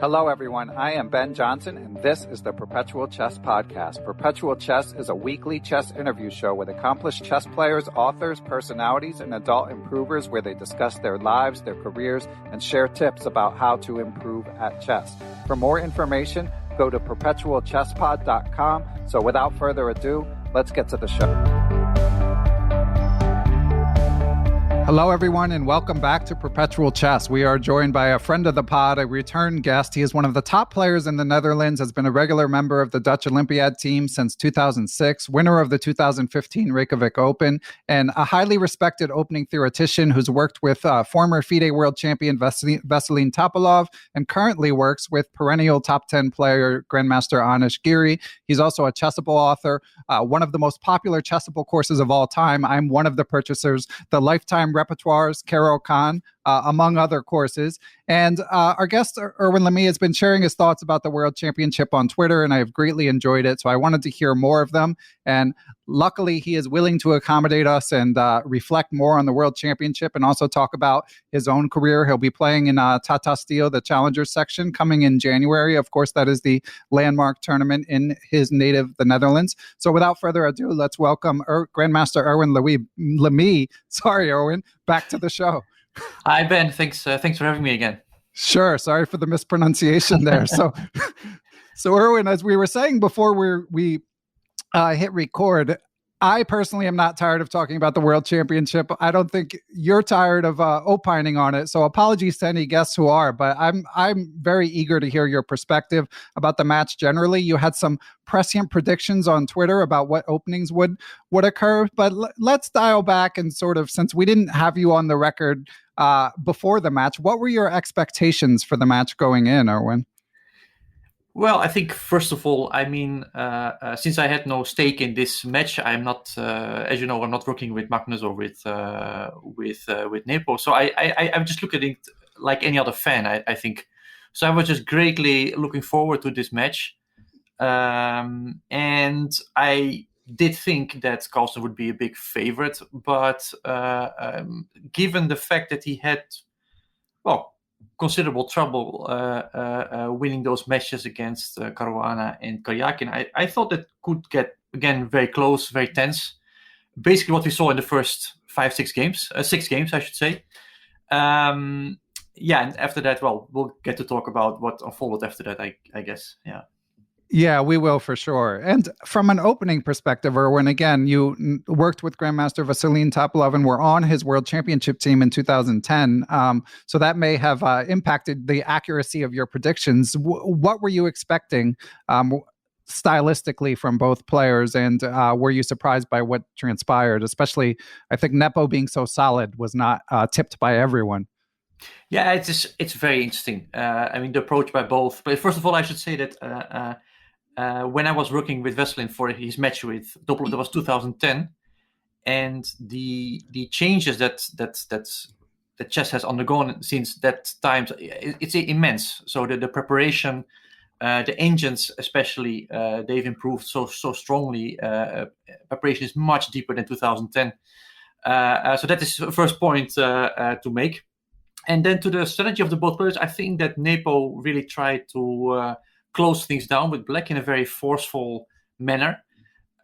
Hello, everyone. I am Ben Johnson, and this is the Perpetual Chess Podcast. Perpetual Chess is a weekly chess interview show with accomplished chess players, authors, personalities, and adult improvers where they discuss their lives, their careers, and share tips about how to improve at chess. For more information, go to perpetualchesspod.com. So without further ado, let's get to the show. Hello, everyone, and welcome back to Perpetual Chess. We are joined by a friend of the pod, a return guest. He is one of the top players in the Netherlands, has been a regular member of the Dutch Olympiad team since 2006, winner of the 2015 Reykjavik Open, and a highly respected opening theoretician who's worked with former FIDE World Champion Veselin Topalov and currently works with perennial top 10 player Grandmaster Anish Giri. He's also a Chessable author, one of the most popular Chessable courses of all time. I'm one of the purchasers, the Lifetime Repertoires, Carol Khan, among other courses. And our guest, Erwin L'Ami, has been sharing his thoughts about the World Championship on Twitter, and I have greatly enjoyed it. So I wanted to hear more of them. And luckily, he is willing to accommodate us and reflect more on the World Championship and also talk about his own career. He'll be playing in Tata Steel, the Challengers section, coming in January. Of course, that is the landmark tournament in his native, the Netherlands. So without further ado, let's welcome Grandmaster Erwin L'Ami. Sorry, Erwin, back to the show. Hi, Ben. Thanks for having me again. Sure. Sorry for the mispronunciation there. So Erwin, as we were saying before we hit record, I personally am not tired of talking about the World Championship. I don't think you're tired of opining on it. So apologies to any guests who are, but I'm very eager to hear your perspective about the match generally. You had some prescient predictions on Twitter about what openings would occur, but let's dial back and sort of, since we didn't have you on the record before the match, what were your expectations for the match going in, Erwin? Well, I think first of all, I mean, since I had no stake in this match, I'm not, as you know, I'm not working with Magnus or with Nepo. So I'm just looking at it like any other fan, I think. So I was just greatly looking forward to this match, and I did think that Carlsen would be a big favorite, but given the fact that he had, considerable trouble winning those matches against Caruana and Karjakin, I thought that could get, again, very close, very tense. Basically what we saw in the first 6 games, I should say. And after that, we'll get to talk about what unfolded after that, I guess, yeah. Yeah, we will for sure. And from an opening perspective, Erwin, again, you worked with Grandmaster Veselin Topalov and were on his World Championship team in 2010. So that may have impacted the accuracy of your predictions. What were you expecting stylistically from both players? And were you surprised by what transpired? Especially, I think Nepo being so solid was not tipped by everyone. Yeah, it's very interesting. I mean, the approach by both. But first of all, I should say that when I was working with Veselin for his match with Topalov, that was 2010, and the changes that chess has undergone since that time, it's immense. So the preparation, the engines especially, they've improved so strongly. Preparation is much deeper than 2010. So that is the first point to make. And then to the strategy of the both players, I think that Nepo really tried to close things down with Black in a very forceful manner.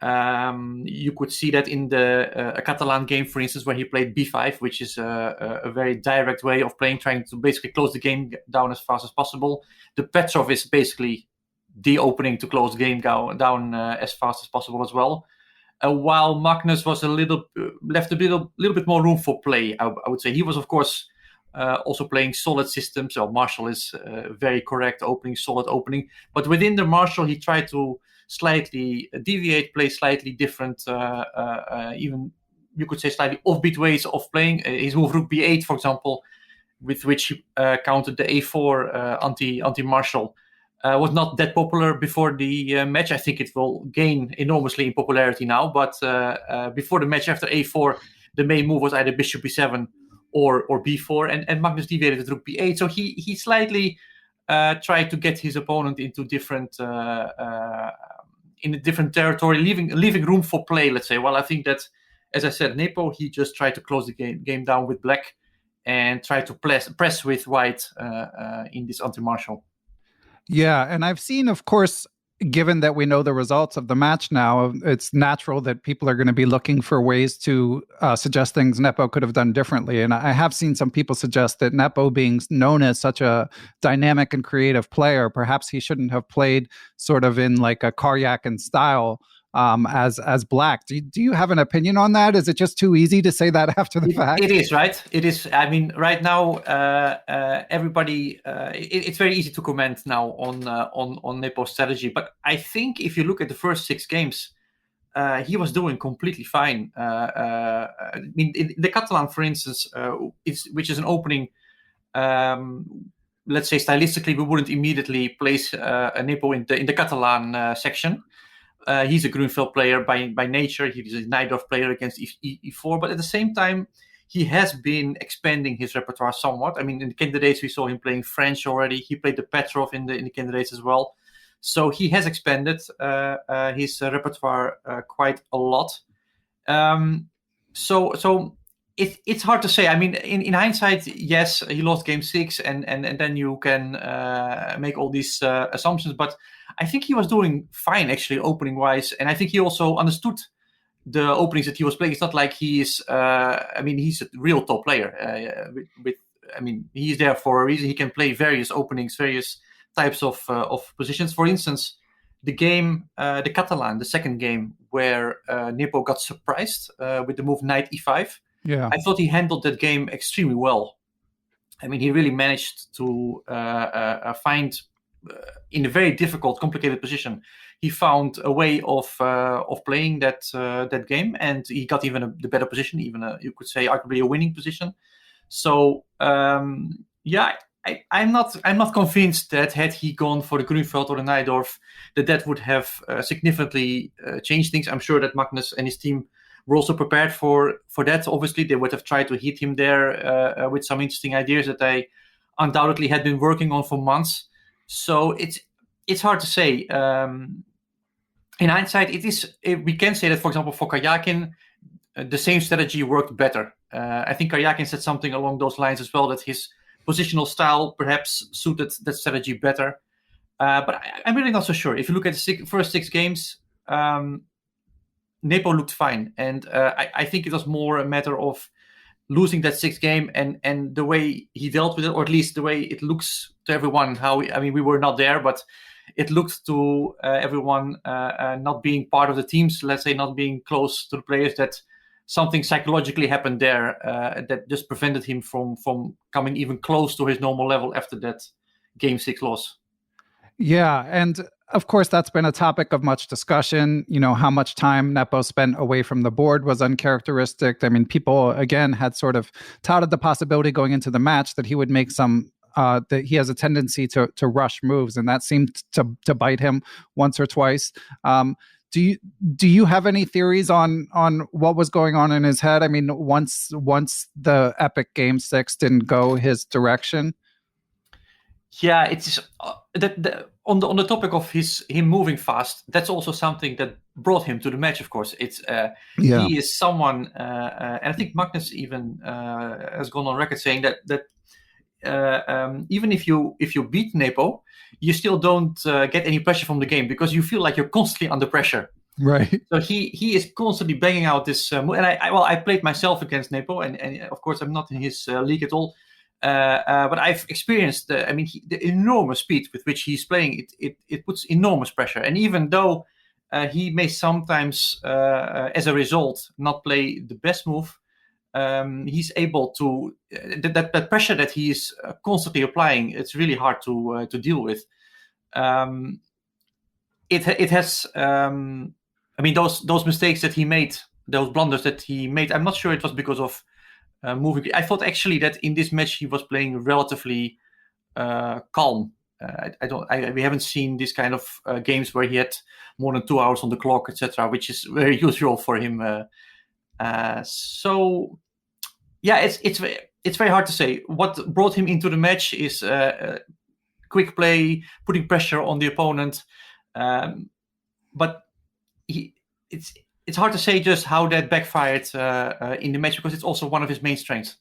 You could see that in the Catalan game, for instance, where he played b5, which is a very direct way of playing, trying to basically close the game down as fast as possible. The Petrov is basically the opening to close the game down as fast as possible as well. While Magnus was left a little bit more room for play, I would say. He was, of course, also playing solid systems. So Marshall is very correct opening, solid opening. But within the Marshall, he tried to slightly deviate, play slightly different, even you could say slightly offbeat ways of playing. His move Rook B8, for example, with which he countered the A4 anti-Marshall, was not that popular before the match. I think it will gain enormously in popularity now. But before the match, after A4, the main move was either Bishop B7 or B4, and Magnus deviated with Rook B8. So he slightly tried to get his opponent into different in a different territory, leaving room for play, let's say. Well, I think that, as I said, Nepo, he just tried to close the game down with Black and tried to press with White in this anti-Marshall. Yeah, and I've seen, of course, given that we know the results of the match now, it's natural that people are going to be looking for ways to suggest things Nepo could have done differently. And I have seen some people suggest that Nepo, being known as such a dynamic and creative player, perhaps he shouldn't have played sort of in like a Karjakin style as black. Do you have an opinion on that? Is it just too easy to say that after the fact? It is, right? It is. I mean, right now, everybody. It's very easy to comment now on Nepo's strategy, but I think if you look at the first 6 games, he was doing completely fine. I mean, in the Catalan, for instance, which is an opening. Let's say stylistically, we wouldn't immediately place a Nepo in the Catalan section. He's a Grunfeld player by nature. He's a Najdorf player against e4, but at the same time, he has been expanding his repertoire somewhat. I mean, in the candidates, we saw him playing French already. He played the Petrov in the candidates as well. So he has expanded his repertoire quite a lot. So it's hard to say. I mean, in hindsight, yes, he lost game 6, and then you can make all these assumptions, but I think he was doing fine, actually, opening-wise, and I think he also understood the openings that he was playing. It's not like he is... I mean, he's a real top player. I mean, he's there for a reason. He can play various openings, various types of positions. For instance, the game, the Catalan, the second game, where Nepo got surprised with the move knight e5. Yeah, I thought he handled that game extremely well. I mean, he really managed to find... in a very difficult, complicated position, he found a way of playing that game, and he got even the better position, even you could say arguably a winning position. So yeah, I'm not convinced that had he gone for the Grunfeld or the Najdorf, that would have significantly changed things. I'm sure that Magnus and his team were also prepared for that. Obviously, they would have tried to hit him there with some interesting ideas that they undoubtedly had been working on for months. So it's hard to say. In hindsight, we can say that, for example, for Karjakin, the same strategy worked better. I think Karjakin said something along those lines as well, that his positional style perhaps suited that strategy better. But I'm really not so sure. If you look at the first 6 games, Nepo looked fine. And I think it was more a matter of losing that 6th game and the way he dealt with it, or at least the way it looks to everyone. I mean, we were not there, but it looked to everyone not being part of the teams, let's say not being close to the players, that something psychologically happened there that just prevented him from coming even close to his normal level after that game 6 loss. Yeah, and of course, that's been a topic of much discussion. You know, how much time Nepo spent away from the board was uncharacteristic. I mean, people, again, had sort of touted the possibility going into the match that he would make some, that he has a tendency to rush moves, and that seemed to bite him once or twice. Do you have any theories on what was going on in his head? I mean, once the epic game 6 didn't go his direction? Yeah, it's on the topic of him moving fast. That's also something that brought him to the match. Of course, he is someone, and I think Magnus even has gone on record saying that even if you beat Nepo, you still don't get any pressure from the game because you feel like you're constantly under pressure. Right. So he is constantly banging out this move, and I played myself against Nepo, and of course I'm not in his league at all. But I've experienced the enormous speed with which he's playing. It puts enormous pressure, and even though he may sometimes, as a result, not play the best move, he's able to that pressure that he is constantly applying. It's really hard to deal with. It has. I mean, those mistakes that he made, those blunders that he made. I'm not sure it was because of moving. I thought actually that in this match he was playing relatively calm. We haven't seen this kind of games where he had more than 2 hours on the clock, etc., which is very usual for him. So yeah, it's very hard to say. What brought him into the match is quick play, putting pressure on the opponent, but it's hard to say just how that backfired in the match because it's also one of his main strengths.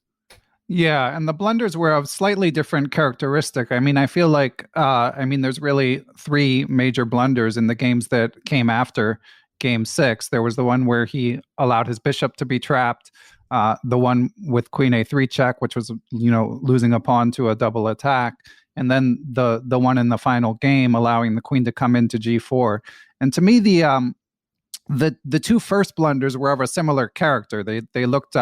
Yeah, and the blunders were of slightly different characteristic. I mean, I feel like, there's really three major blunders in the games that came after Game 6. There was the one where he allowed his bishop to be trapped, the one with Queen A3 check, which was, losing a pawn to a double attack, and then the one in the final game allowing the queen to come into G4. And to me, the two first blunders were of a similar character. They looked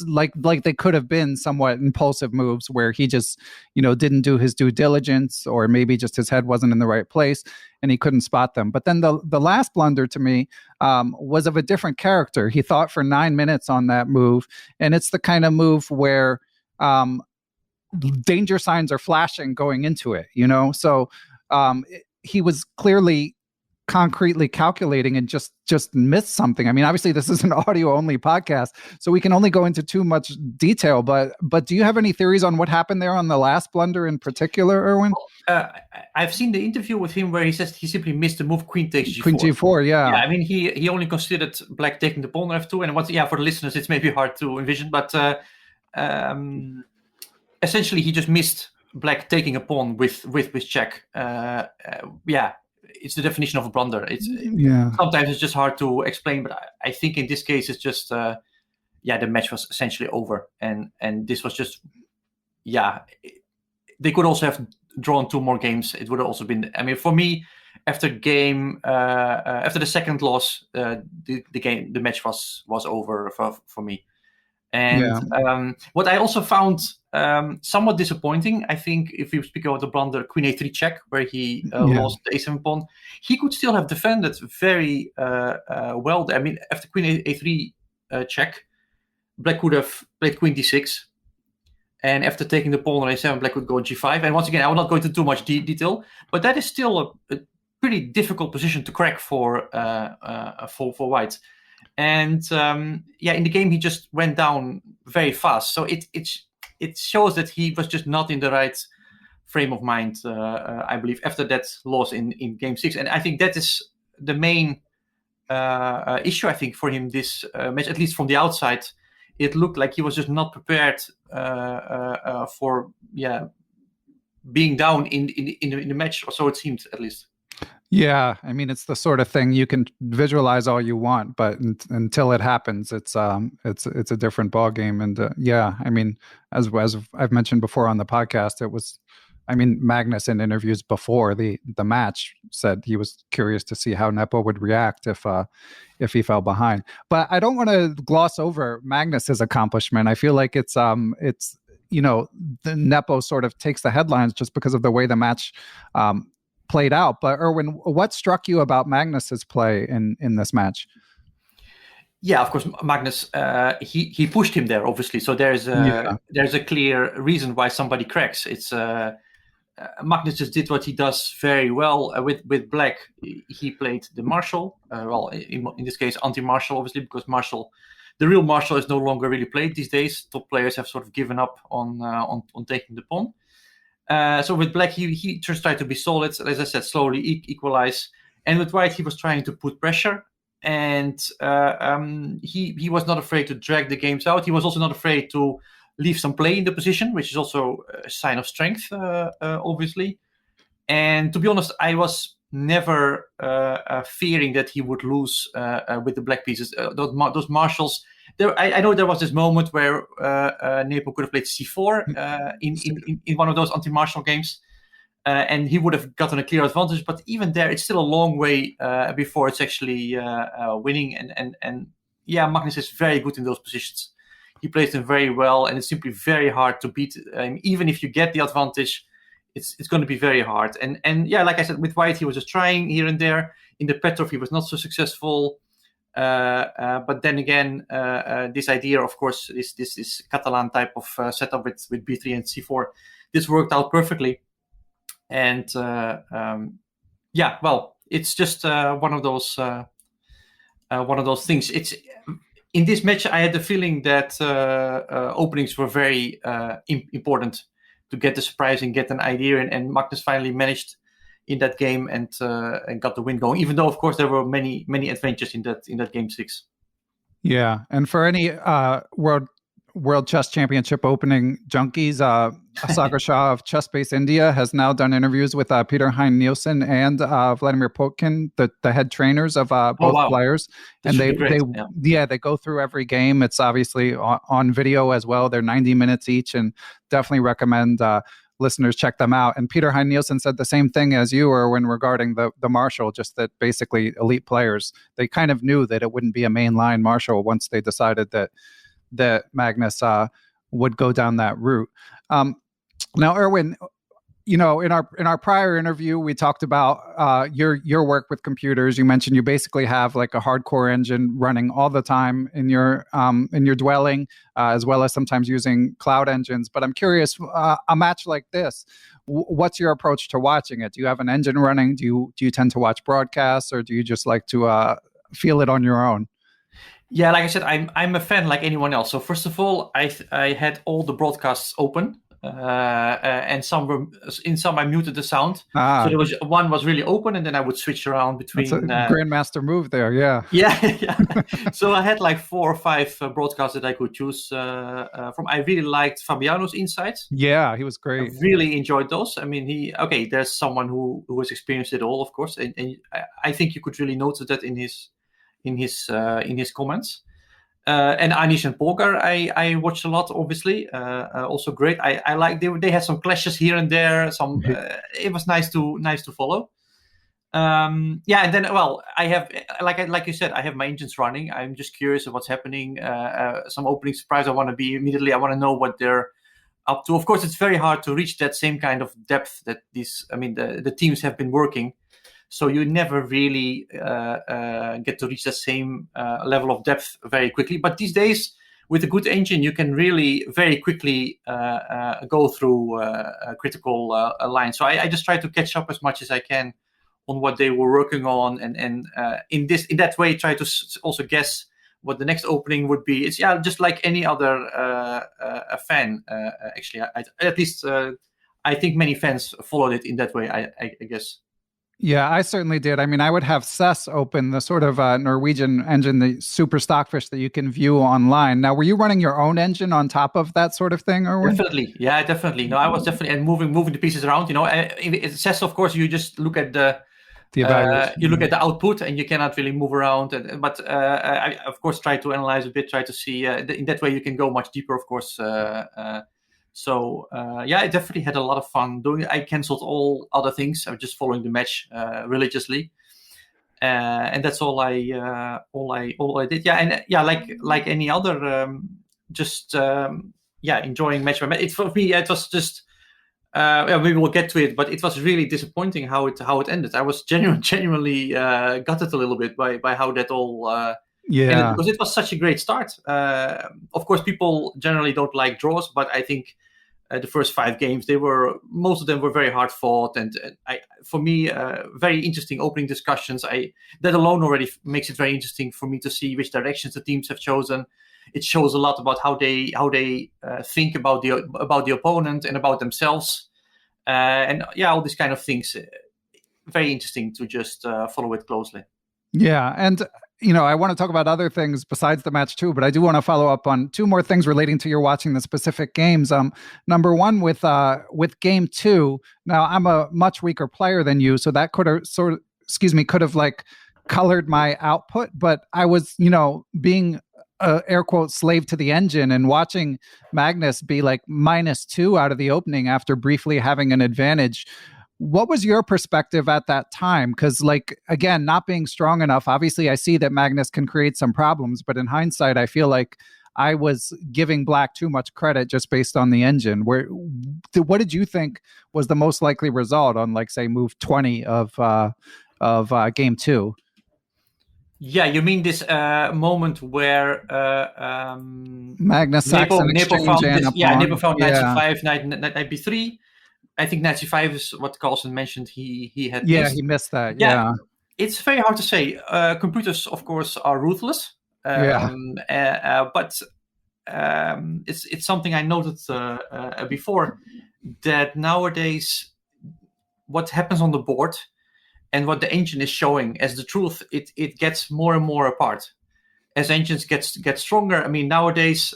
like they could have been somewhat impulsive moves where he just didn't do his due diligence, or maybe just his head wasn't in the right place and he couldn't spot them. But then the last blunder to me was of a different character. He thought for 9 minutes on that move, and it's the kind of move where danger signs are flashing going into it. So he was clearly concretely calculating and just missed something. I mean, obviously this is an audio only podcast, so we can only go into too much detail, but do you have any theories on what happened there on the last blunder in particular, Erwin? I've seen the interview with him where he says he simply missed the move queen takes G4. Queen G4, yeah. I mean, he only considered black taking the pawn on F2, and for the listeners it's maybe hard to envision, but essentially he just missed black taking a pawn with check. It's the definition of a blunder. Sometimes it's just hard to explain, but I think in this case it's just the match was essentially over, and this was just they could also have drawn 2 more games. It would have also been. I mean, for me, after the second loss, the match was over for me. And what I also found somewhat disappointing, I think, if we speak about the blunder Queen A3 check, where he lost the A7 pawn, he could still have defended very well. I mean, after Queen A3 check, black could have played Queen D6, and after taking the pawn on A7, black could go G5. And once again, I will not go into too much detail, but that is still a pretty difficult position to crack for white. And in the game he just went down very fast. So it shows that he was just not in the right frame of mind, I believe, after that loss in Game 6. And I think that is the main issue, I think, for him this match, at least from the outside. It looked like he was just not prepared for being down in the match, or so it seemed, at least. Yeah, I mean, it's the sort of thing you can visualize all you want, but until it happens, it's a different ball game. And I mean, as I've mentioned before on the podcast, it was, I mean, Magnus in interviews before the match said he was curious to see how Nepo would react if he fell behind. But I don't want to gloss over Magnus's accomplishment. I feel like it's the Nepo sort of takes the headlines just because of the way the match played out. But Erwin, what struck you about Magnus's play in this match? Yeah, of course, Magnus, he pushed him there, obviously. So there's a clear reason why somebody cracks. It's Magnus just did what he does very well with black. He played the Marshall, in this case anti-Marshall, obviously, because the real Marshall is no longer really played these days. Top players have sort of given up on taking the pawn. So with black, he just tried to be solid, as I said, slowly equalize. And with white, he was trying to put pressure. And he was not afraid to drag the games out. He was also not afraid to leave some play in the position, which is also a sign of strength, obviously. And to be honest, I was never fearing that he would lose with the black pieces. Those Marshalls. I know there was this moment where Nepo could have played C4 in one of those anti-Marshall games, and he would have gotten a clear advantage. But even there, it's still a long way before it's actually winning. And Magnus is very good in those positions. He plays them very well, and it's simply very hard to beat. Even if you get the advantage, it's going to be very hard. And like I said, with white, he was just trying here and there. In the Petrov, he was not so successful. But then again, this idea, of course, this Catalan type of setup with B3 and C4, this worked out perfectly. And it's just one of those things. It's in this match, I had the feeling that openings were very important to get the surprise and get an idea. And Magnus finally managed in that game and got the win going, even though, of course, there were many adventures in that game 6. Yeah, and for any World World Chess Championship opening junkies. Sagar Shah of Chessbase India has now done interviews with Peter Heine Nielsen and Vladimir Potkin, the head trainers of both players. This and they go through every game. It's obviously on video as well. They're 90 minutes each, and definitely recommend listeners check them out. And Peter Heine Nielsen said the same thing as you, Erwin, regarding the Marshall, just that basically elite players, they kind of knew that it wouldn't be a mainline Marshall once they decided that Magnus would go down that route. Now, Erwin, in our prior interview, we talked about your work with computers. You mentioned you basically have like a hardcore engine running all the time in your dwelling, as well as sometimes using cloud engines. But I'm curious, a match like this, what's your approach to watching it? Do you have an engine running? Do you tend to watch broadcasts, or do you just like to feel it on your own? Yeah, like I said, I'm a fan like anyone else. So first of all, I had all the broadcasts open, and in some I muted the sound. So there was one was really open, and then I would switch around between. That's a grandmaster move there, yeah. Yeah. So I had like 4 or 5 broadcasts that I could choose from. I really liked Fabiano's insights. Yeah, he was great. I really enjoyed those. I mean, there's someone who has experienced it all, of course, and I think you could really notice that in his comments. And Anish and Polgar, I watched a lot, obviously. Also great. I like they had some clashes here and there. It was nice to follow. And then I have like you said, I have my engines running. I'm just curious of what's happening. Some opening surprise. I want to know what they're up to. Of course, it's very hard to reach that same kind of depth that the teams have been working. So you never really get to reach the same level of depth very quickly. But these days, with a good engine, you can really very quickly go through a critical line. So I just try to catch up as much as I can on what they were working on, and in that way, try to also guess what the next opening would be. It's just like any other fan. Actually, at least I think many fans followed it in that way. I guess. Yeah, I certainly did. I mean, I would have Sesse open, the sort of Norwegian engine, the super stockfish that you can view online. Now, were you running your own engine on top of that sort of thing, Erwin? Definitely. Yeah, definitely. No, I was definitely, and moving the pieces around. Sesse, of course, you just look at the look at the output, and you cannot really move around. But I, of course, try to analyze a bit, try to see. In that way, you can go much deeper, of course. So I definitely had a lot of fun doing it. I canceled all other things. I was just following the match religiously, and that's all I did. Yeah, and like any other, enjoying match. For me, it was just. Maybe we'll get to it, but it was really disappointing how it ended. I was genuinely gutted a little bit by how that all ended, because it was such a great start. Of course, people generally don't like draws, but I think the first 5 games, most of them were very hard fought, and for me, very interesting opening discussions. That alone already makes it very interesting for me to see which directions the teams have chosen. It shows a lot about how they think about the opponent and about themselves, all these kind of things. Very interesting to just follow it closely. Yeah, and I want to talk about other things besides the match too, but I do want to follow up on 2 more things relating to your watching the specific games. Number one, with game 2. Now, I'm a much weaker player than you, so that could have like colored my output, but I was, being air quote slave to the engine and watching Magnus be like -2 out of the opening after briefly having an advantage. What was your perspective at that time? Because, like, again, not being strong enough, obviously I see that Magnus can create some problems, but in hindsight, I feel like I was giving Black too much credit just based on the engine. What did you think was the most likely result on, like, say, move 20 of game 2? Yeah, you mean this moment where Magnus Saxon Nepo found knight c5, knight b3. I think knight c5 is what Carlsen mentioned. He had missed. He missed that. Yeah, it's very hard to say. Computers, of course, are ruthless. But it's something I noted before, that nowadays what happens on the board and what the engine is showing as the truth, it gets more and more apart. as engines get stronger. I mean, nowadays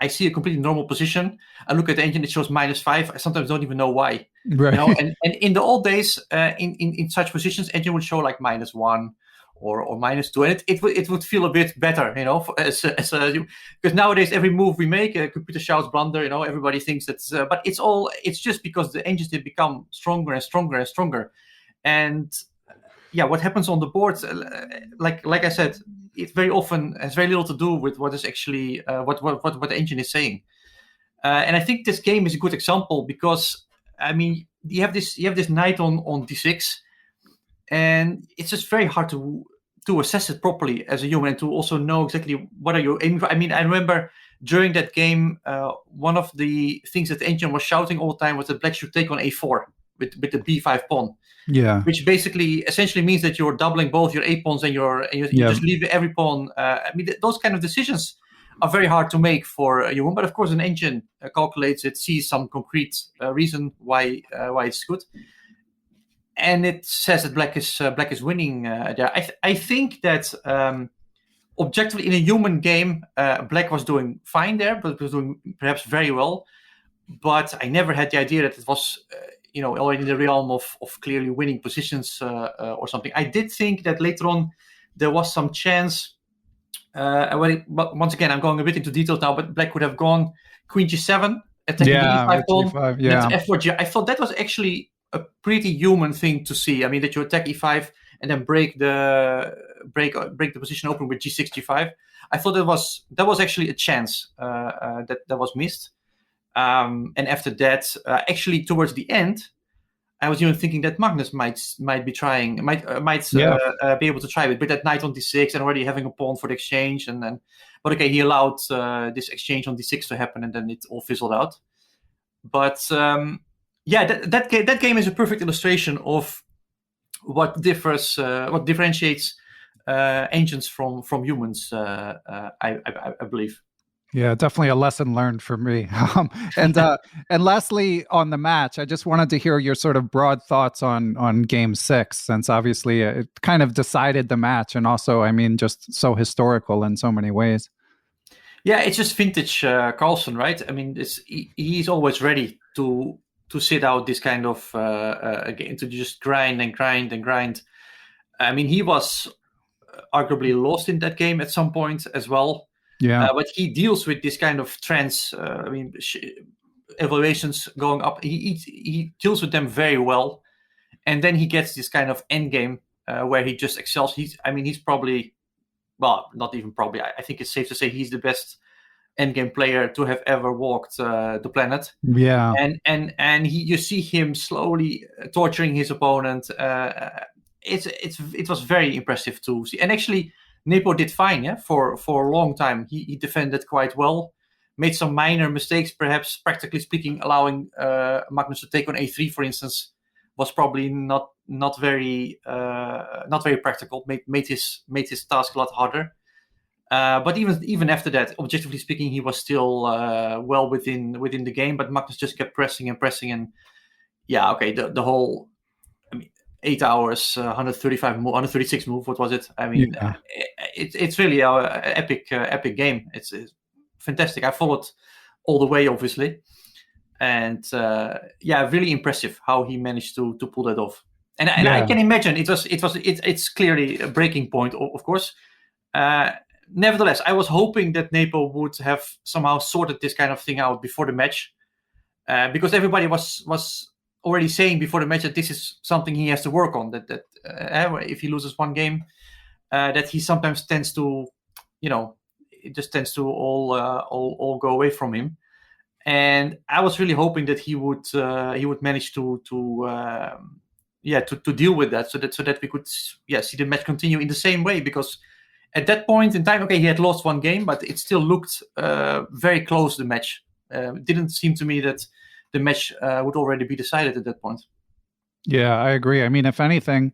I see a completely normal position. I look at the engine; it shows -5. I sometimes don't even know why. Right. And in the old days, in such positions, engine would show like -1 or -2, and it would feel a bit better, because nowadays every move we make, a computer shouts blunder. Everybody thinks that's, but it's just because the engines did become stronger and stronger and stronger, and what happens on the board, like I said, it very often has very little to do with what is actually what the engine is saying. And I think this game is a good example because, I mean, you have this knight on d6, and it's just very hard to assess it properly as a human and to also know exactly what are you aiming for. I mean, I remember during that game, one of the things that the engine was shouting all the time was that black should take on a4 with the b5 pawn. Yeah. Which essentially means that you're doubling both your a pawns and you just leave every pawn. I mean, those kind of decisions are very hard to make for a human. But of course, an engine calculates it, sees some concrete reason why it's good, and it says that black is winning there. I think that objectively in a human game, black was doing fine there, but it was doing perhaps very well. But I never had the idea that it was already in the realm of clearly winning positions or something. I did think that later on there was some chance. But once again, I'm going a bit into details now. But black would have gone queen g7, attacking the e5 pawn, f4g. I thought that was actually a pretty human thing to see. I mean, that you attack e5 and then break the position open with g6, g5. I thought that was actually a chance that was missed. And after that, actually towards the end, I was even thinking that Magnus might be trying, might be able to try it, but that knight on d6 and already having a pawn for the exchange, but okay, he allowed this exchange on d6 to happen, and then it all fizzled out. But that game is a perfect illustration of what differentiates engines from humans. I believe. Yeah, definitely a lesson learned for me. And lastly, on the match, I just wanted to hear your sort of broad thoughts on Game 6, since obviously it kind of decided the match, and also, I mean, just so historical in so many ways. Yeah, it's just vintage Carlsen, right? I mean, he's always ready to sit out this kind of game, to just grind and grind and grind. I mean, he was arguably lost in that game at some point as well. Yeah, but he deals with this kind of trends. I mean, evaluations going up. He deals with them very well, and then he gets this kind of end game where he just excels. He's probably, well, not even probably. I think it's safe to say he's the best end game player to have ever walked the planet. Yeah, and you see him slowly torturing his opponent. It was very impressive to see, and actually, Nepo did fine, for a long time. He defended quite well, made some minor mistakes, perhaps practically speaking, allowing Magnus to take on a3, for instance, was probably not very practical. Made his task a lot harder. But even after that, objectively speaking, he was still well within the game. But Magnus just kept pressing and pressing, and the whole 8 hours, 136 move. What was it? I mean, it's really an epic game. It's fantastic. I followed all the way, obviously, and really impressive how he managed to pull that off. And I can imagine it's clearly a breaking point, of course. Nevertheless, I was hoping that Nepo would have somehow sorted this kind of thing out before the match, because everybody was already saying before the match that this is something he has to work on. That if he loses one game, that he sometimes tends to, it just tends to all go away from him. And I was really hoping that he would manage to deal with that, so that we could see the match continue in the same way, because at that point in time, okay, he had lost one game, but it still looked very close, the match. It didn't seem to me that the match would already be decided at that point. Yeah, I agree. I mean, if anything,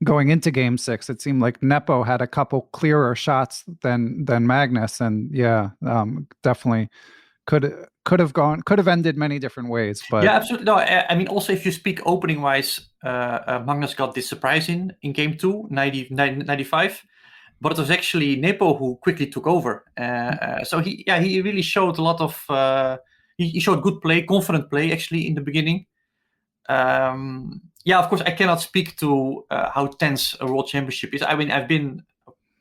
going into Game 6, it seemed like Nepo had a couple clearer shots than Magnus, and definitely could have ended many different ways. But yeah, absolutely. No, I mean, also if you speak opening wise, Magnus got this surprise in Game 2, 95. but it was actually Nepo who quickly took over. So he really showed a lot of. He showed good play, confident play actually in the beginning. Of course, I cannot speak to how tense a World Championship is. I mean, I've been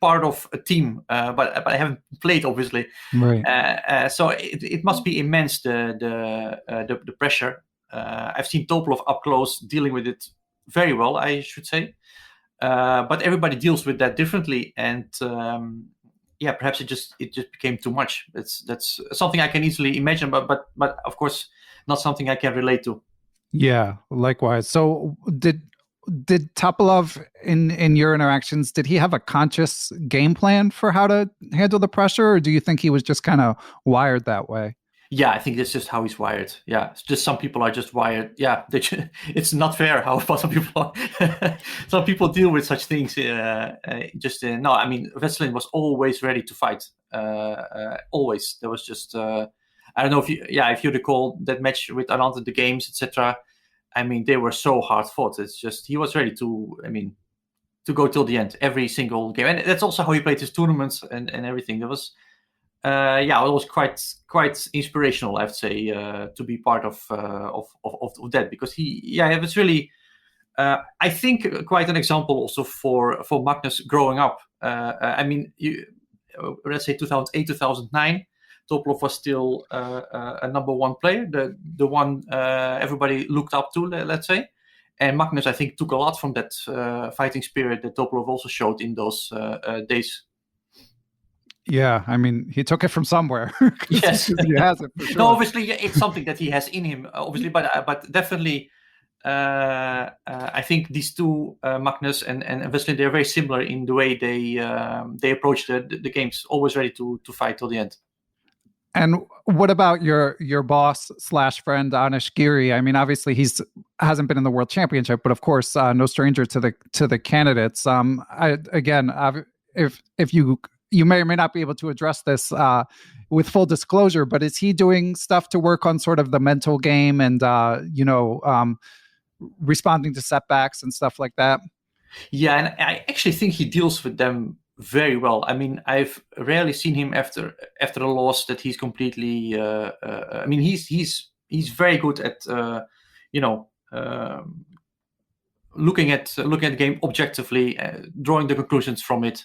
part of a team, but I haven't played, obviously. Right. So it must be immense, the pressure. I've seen Topalov up close dealing with it very well, I should say. But everybody deals with that differently, and perhaps it just became too much. That's something I can easily imagine, but of course not something I can relate to. Yeah, likewise. So did Topalov in your interactions, did he have a conscious game plan for how to handle the pressure, or do you think he was just kind of wired that way? Yeah, I think that's just how he's wired. Yeah, it's just some people are just wired. Yeah, it's not fair how some people are. Some people deal with such things. No, I mean, Veselin was always ready to fight. Always. There was just I don't know if you recall that match with Anand at the games, etc. I mean, they were so hard fought. It's just he was ready to. I mean, to go till the end every single game, and that's also how he played his tournaments and everything. There was. It was quite inspirational, I have to say, to be part of that, because it was really, I think, quite an example also for Magnus growing up. I mean, let's say 2008, 2009, Topalov was still a number one player, the one everybody looked up to, let's say. And Magnus, I think, took a lot from that fighting spirit that Topalov also showed in those days. Yeah, I mean, he took it from somewhere. Yes, he has it for sure. No, obviously, it's something that he has in him, obviously, but definitely, I think these two, Magnus and Veselin, they're very similar in the way they approach the games, always ready to fight till the end. And what about your boss / friend Anish Giri? I mean, obviously hasn't been in the World Championship, but of course, no stranger to the candidates. If you may or may not be able to address this with full disclosure, but is he doing stuff to work on sort of the mental game and responding to setbacks and stuff like that? Yeah, and I actually think he deals with them very well. I mean, I've rarely seen him after a loss that he's completely. I mean, he's very good at looking at the game objectively, drawing the conclusions from it,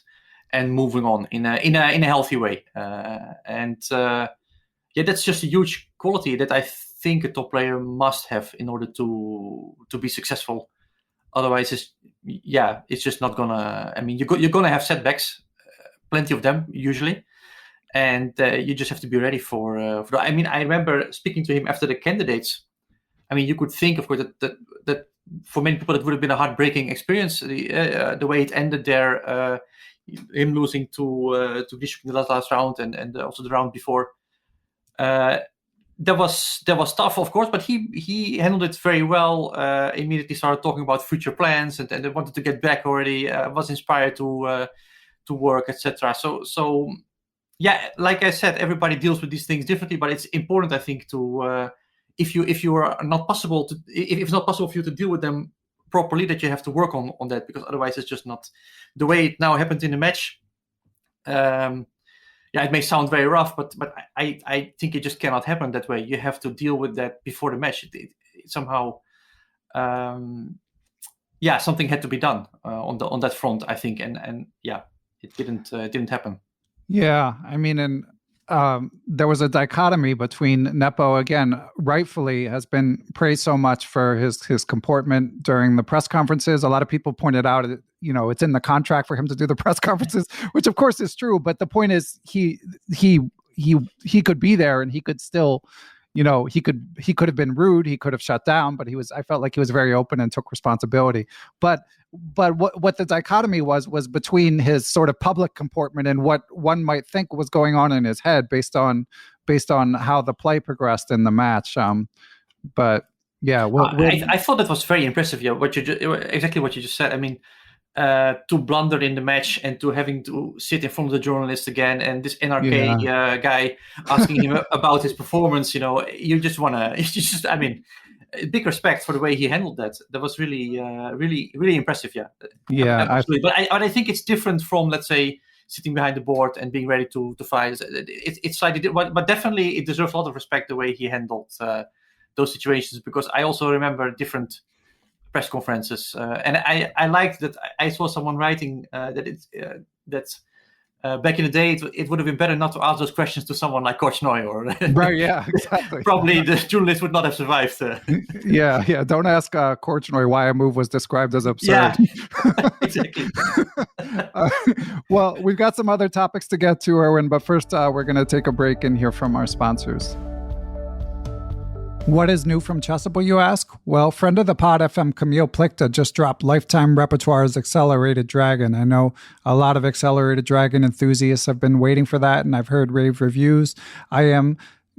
and moving on in a healthy way. That's just a huge quality that I think a top player must have in order to be successful. Otherwise, it's just not gonna. I mean, you're gonna have setbacks, plenty of them usually, and you just have to be ready for that. I mean, I remember speaking to him after the candidates. I mean, you could think, of course, that for many people it would have been a heartbreaking experience. The way it ended there, him losing to Grishuk in the last round, and also the round before. That was tough, of course, but he handled it very well. Immediately started talking about future plans, and wanted to get back already. Was inspired to work, etc. So like I said, everybody deals with these things differently, but it's important, I think, to if it's not possible for you to deal with them properly, that you have to work on that, because otherwise it's just not the way it now happened in the match. It may sound very rough, but I think it just cannot happen that way. You have to deal with that before the match. It somehow, something had to be done on that front, I think, and it didn't happen. Yeah, I mean, and there was a dichotomy between Nepo, again, rightfully has been praised so much for his comportment during the press conferences. A lot of people pointed out, it's in the contract for him to do the press conferences, which of course is true. But the point is, he could be there, and he could still, he could have been rude, he could have shut down, but I felt like he was very open and took responsibility. But what the dichotomy was between his sort of public comportment and what one might think was going on in his head based on how the play progressed in the match. But yeah, I thought that was very impressive. Yeah, exactly what you just said. I mean, to blunder in the match and to having to sit in front of the journalist again, and this NRK guy asking him about his performance. You just want to. I mean, big respect for the way he handled that. That was really, really impressive. Yeah, absolutely. But I think it's different from, let's say, sitting behind the board and being ready to fight. It's slightly, but definitely it deserves a lot of respect the way he handled those situations, because I also remember different press conferences, and I liked that I saw someone writing that back in the day it would have been better not to ask those questions to someone like Coach Noy, or right, yeah, exactly. Probably the journalist would not have survived. Yeah. Don't ask Korchnoi why a move was described as absurd. Yeah, exactly. Well, we've got some other topics to get to, Erwin, but first we're going to take a break and hear from our sponsors. What is new from Chessable, you ask? Well, friend of the pod FM Kamil Plichta just dropped Lifetime Repertoires Accelerated Dragon. I know a lot of Accelerated Dragon enthusiasts have been waiting for that, and I've heard rave reviews. I am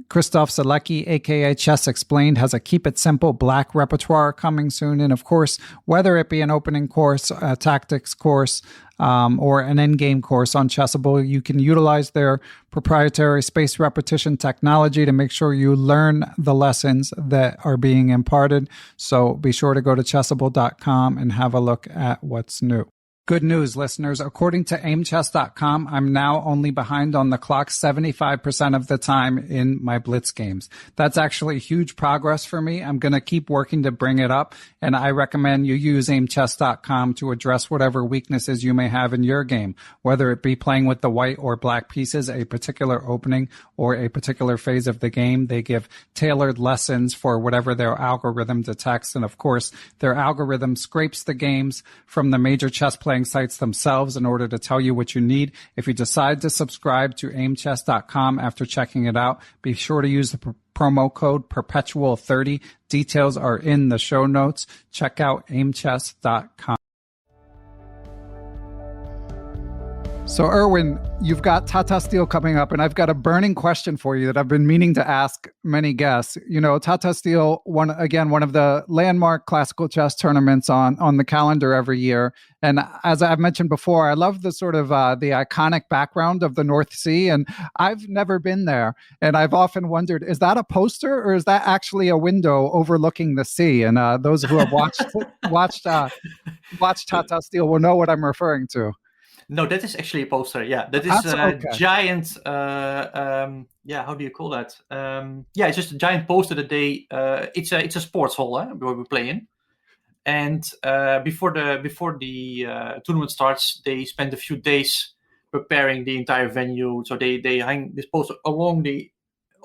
Christoph Selecki, aka Chess Explained, has a Keep It Simple Black repertoire coming soon. And of course, whether it be an opening course, a tactics course, or an endgame course on Chessable, you can utilize their proprietary space repetition technology to make sure you learn the lessons that are being imparted. So be sure to go to chessable.com and have a look at what's new. Good news, listeners. According to aimchess.com, I'm now only behind on the clock 75% of the time in my blitz games. That's actually huge progress for me. I'm going to keep working to bring it up, and I recommend you use aimchess.com to address whatever weaknesses you may have in your game, whether it be playing with the white or black pieces, a particular opening, or a particular phase of the game. They give tailored lessons for whatever their algorithm detects, and of course, their algorithm scrapes the games from the major chess playing sites themselves in order to tell you what you need. If you decide to subscribe to aimchess.com after checking it out, be sure to use the promo code Perpetual30. Details are in the show notes. Check out aimchess.com. So, Erwin, you've got Tata Steel coming up, and I've got a burning question for you that I've been meaning to ask many guests. You know, Tata Steel, one of the landmark classical chess tournaments on the calendar every year. And as I've mentioned before, I love the sort of the iconic background of the North Sea, and I've never been there. And I've often wondered, is that a poster or is that actually a window overlooking the sea? And those who have watched Tata Steel will know what I'm referring to. No, that is actually a poster. Yeah, that is a giant. How do you call that? It's just a giant poster that they. It's a sports hall where we play in, and before the tournament starts, they spend a few days preparing the entire venue. So they hang this poster along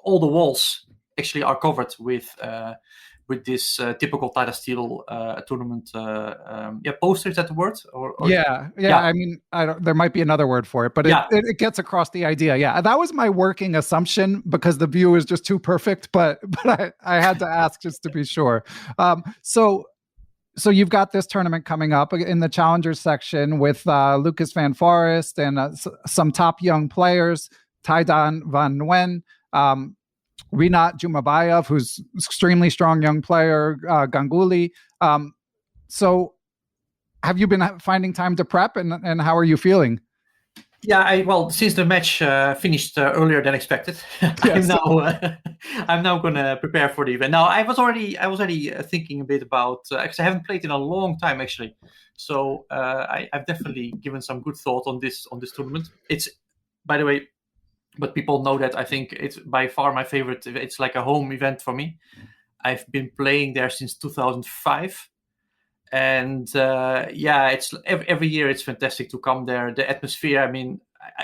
all the walls. Actually, are covered with this typical Tata Steel tournament. Poster, is that the word? Yeah. I mean, there might be another word for it, but it gets across the idea. Yeah, that was my working assumption because the view is just too perfect. But I had to ask just to be sure. So you've got this tournament coming up in the challengers section with Lucas van Forest and some top young players, Taidan van Nguyen, Rinat Jumabayev, who's an extremely strong young player, Ganguly. So have you been finding time to prep, and how are you feeling? Yeah, since the match finished earlier than expected, yes. I'm now going to prepare for the event. Now, I was already thinking a bit about, actually I haven't played in a long time, actually. So I've definitely given some good thought on this tournament. It's, by the way, but people know that I think it's by far my favorite. It's like a home event for me. I've been playing there since 2005. And it's every year it's fantastic to come there. The atmosphere, I mean,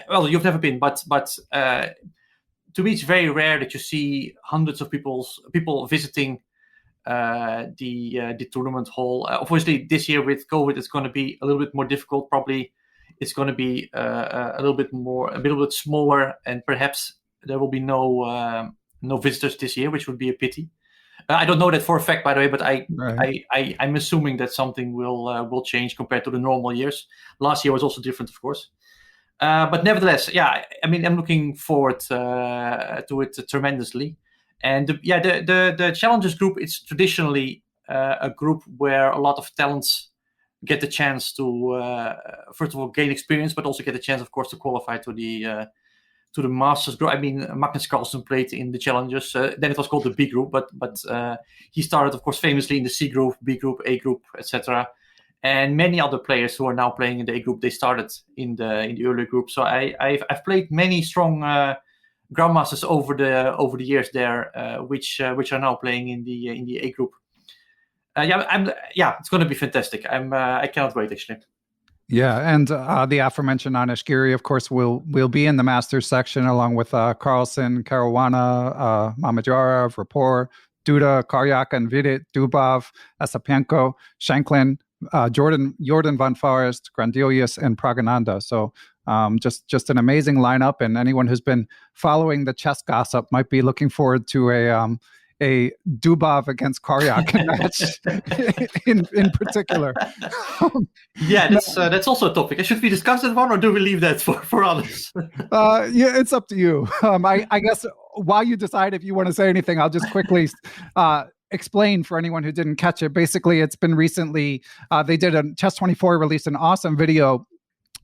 you've never been, but to me it's very rare that you see hundreds of people visiting the tournament hall. Obviously, this year with COVID, it's going to be a little bit more difficult. Probably, it's going to be a little bit smaller, and perhaps there will be no visitors this year, which would be a pity. I don't know that for a fact, by the way, but I'm assuming that something will change compared to the normal years. Last year was also different, of course. But nevertheless, I mean, I'm looking forward to it tremendously. And the Challengers group, it's traditionally a group where a lot of talents get the chance to, first of all, gain experience, but also get the chance, of course, to qualify to the to the Masters group. I mean, Magnus Carlsen played in the Challengers. Then it was called the B group, but he started, of course, famously in the C group, B group, A group, etc. And many other players who are now playing in the A group, they started in the earlier group. So I've played many strong grandmasters over the years there, which are now playing in the A group. It's going to be fantastic. I cannot wait, actually. Yeah, and the aforementioned Anish Giri, of course, will be in the Masters section along with Carlsen, Caruana, Mamedyarov, Rapport, Duda, Karjakin, Vidit, Dubov, Asapenko, Shanklin, Jordan van Forest, Grandelius, and Pragananda. So just an amazing lineup, and anyone who's been following the chess gossip might be looking forward to a Dubov against Karjakin match in particular. That's also a topic. Should we discuss that one, or do we leave that for others? Yeah, it's up to you. I guess while you decide if you want to say anything, I'll just quickly explain for anyone who didn't catch it. Basically, it's been recently, they did a Chess24 released an awesome video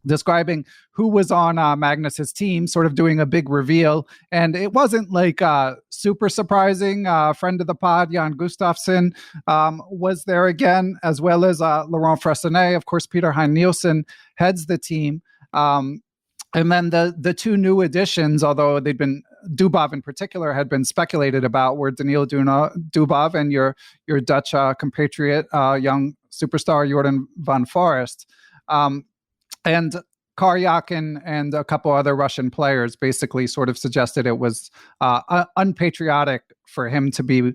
describing who was on Magnus's team, sort of doing a big reveal. And it wasn't like super surprising. Friend of the pod, Jan Gustafsson, was there again, as well as Laurent Fressinet. Of course, Peter Hein Nielsen heads the team. And then the two new additions, although they'd been, Dubov in particular had been speculated about, were Daniil Dubov and your Dutch compatriot, young superstar Jordan van Forest. And Karjakin and a couple other Russian players basically sort of suggested it was unpatriotic for him to be